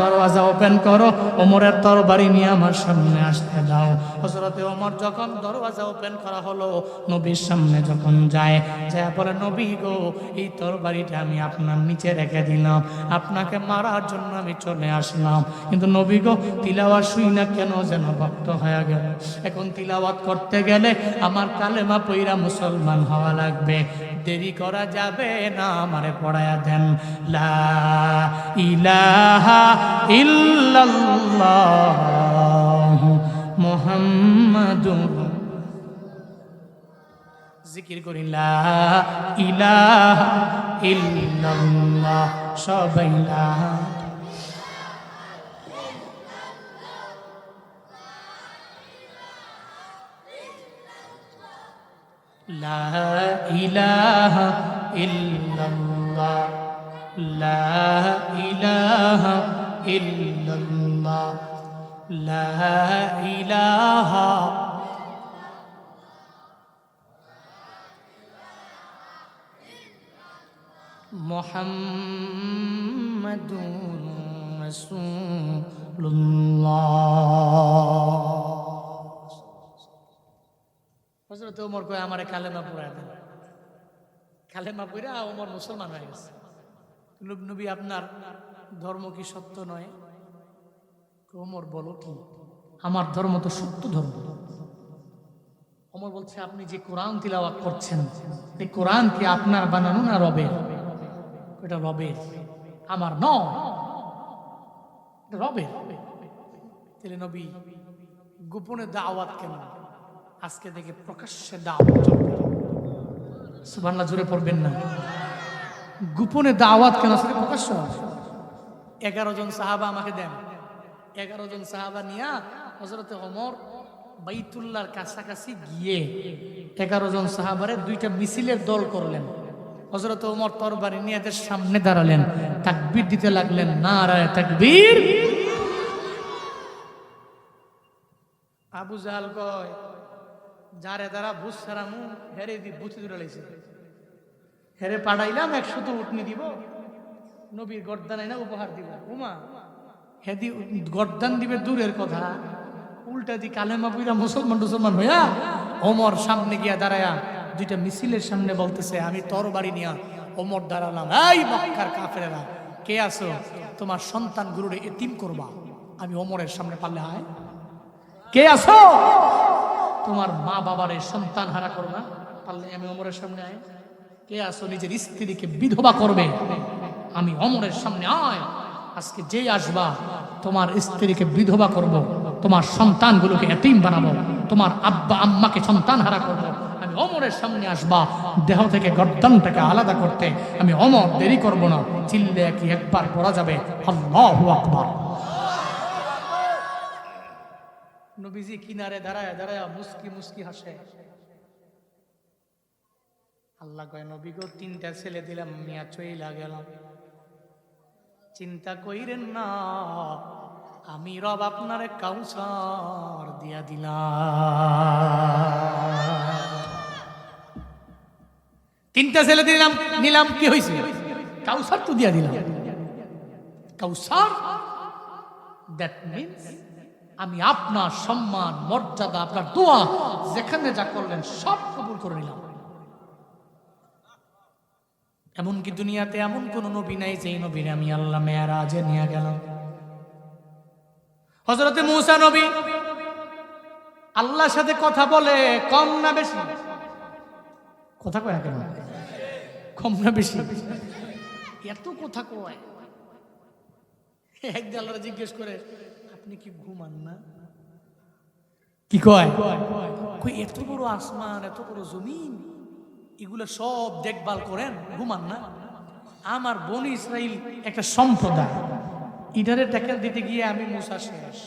দরওয়াজা ওপেন করো, ওমরের তরবারি নিয়ে আমার সামনে আসতে দাও। হযরতে ওমর যখন দরওয়াজা ওপেন করা হলো, নবীর সামনে যখন যায় বলে, নবী গো, এই তরবারিটা আমি আপনার নিচে রেখে দিলাম, আপনাকে মারার জন্য আমি চলে আসলাম। কিন্তু নবী গো, তিলাওয়াত শুই না কেন যেন ভক্ত হয়ে গেল। এখন তিলাওয়াত করতে গেলে আমার কালেমা পইরা মুসলমান হওয়া লাগবে, দেরি করা যাবে না, আমারে পড়ায়া দেন লা ইলাহা ইল্লাল্লাহ মুহাম্মাদুর, জিকির করি লা ইলাহা ইল্লাল্লাহ, সবাই লা ইলাহা ইল্লাল্লাহ, লা ইলাহা ইল্লাল্লাহ, লা ইলাহা মুহাম্মাদুর রাসূলুল্লাহ। হযরত ওমর কয়, আমারে কালেমা পড়ায় দেন। কালেমা পড়া ওমর মুসলমান হয়ে গেছে। নবী, আপনার ধর্ম কি সত্য নয়? ওমর বলো কি, আমার ধর্ম তো সত্য ধর্ম। ওমর বলছে, আপনি যে কোরআন তিলাওয়াত করছেন, এই কোরআন কি আপনার বানানো না রবের? এটা রবের, আমার নয়, এটা রবের। তাহলে নবী গোপনে দাওয়াত কেন? আজকে দেখে প্রকাশ্যে দাওয়াত চলবে। সুবহানাল্লাহ, জোরে পড়বেন না। গোপনে দাওয়াত কেন আজকে প্রকাশ্য? 11 জন সাহাবা আমাকে দেন। 11 জন সাহাবা নিয়ে হযরতে ওমর বাইতুল্লাহর কাছাকাছি গিয়ে 11 জন সাহাবারে 2টা মিছিলের দল করলেন। হযরত ওমর তরবারি নিয়ে এদের সামনে দাঁড়ালেন, তাকবীর দিতে লাগলেন, নারায়ে তাকবীর। আবু জাহাল কয়, যারে দ্বারা বুঝ সারামু হেরে দি বুঝে ধরে লাইছে, হেরে পাঠাইলাম 100 উটনি দিব, নবীর গর্দান না উপহার দিব। উমা হেদি গর্দান দিবে দূরের কথা, উল্টা দি কালেমা পইরা মুসলমান হইয়া ওমর সামনে গিয়া দাঁড়ায়া দুইটা মিছিলের সামনে বলতেছে, আমি তরবারি নিয়া ওমর দাঁড়ালাম, এই মক্কার কাফেরেরা কে আছো, তোমার সন্তান গুরুরে এতিম করবা, আমি ওমরের সামনে পারলে আয়। কে আছো, তোমার মা বাবারে সন্তান হারা করবা, পারলে আমি ওমরের সামনে আয়। কে আছো, নিজের স্ত্রীকে বিধবা করবে, আমি ওমরের সামনে আয়। আজকে যে আসবা, তোমার স্ত্রীকে বিধবা করব, তোমার সন্তানগুলোকে এতিম বানাবো, তোমার আব্বা আম্মাকে সন্তান হারা করব, আমি ওমরের সামনে আসবা, দেহ থেকে গর্দানটাকে আলাদা করতে আমি ওমর দেরি করব না। চিল্লে কি একবার পড়া যাবে আল্লাহু আকবার। নবীজি কিনারে দাঁড়ায় দাঁড়ায় মুস্কি মুস্কি হাসে। আল্লাহ কয়, নবী গো 3টা ছেলে দিলাম, মিয়া চইলা গেলাম, চিন্তা কইরেন না, আমি রব আপনারে কাউসার দিয়া দিলাম। 3টা ছেলে দিলাম, নিলাম, কি হয়েছে? কাউসার তো দিয়া দিলাম। কাউসার দ্যাট মিন্স আমি আপনার সম্মান মর্যাদা, আপনার দোয়া যেখানে যা করলেন সব কবুল করে নিলাম। এমনকি দুনিয়াতে এমন কোন নবী নাই যেই নবীরে আমি আল্লাহ মেরাজে নিয়ে গেলাম। হযরতে মূসা নবী আল্লাহর সাথে কথা বলে কম না বেশি? কথা কয় কেন? কম না বেশি? এত কথা কয়। একদিন আল্লাহর জিজ্ঞেস করে, আপনি কি ঘুমান না? কি কয়? কই এত বড় আসমান, এত বড় জমিন, এগুলো সব দেখভাল করেন, ঘুমান না? আমার বনি ইসরাইল একটা সম্প্রদায়, ইটারে ট্যাকেল দিতে গিয়ে আমি মূসা শেষ।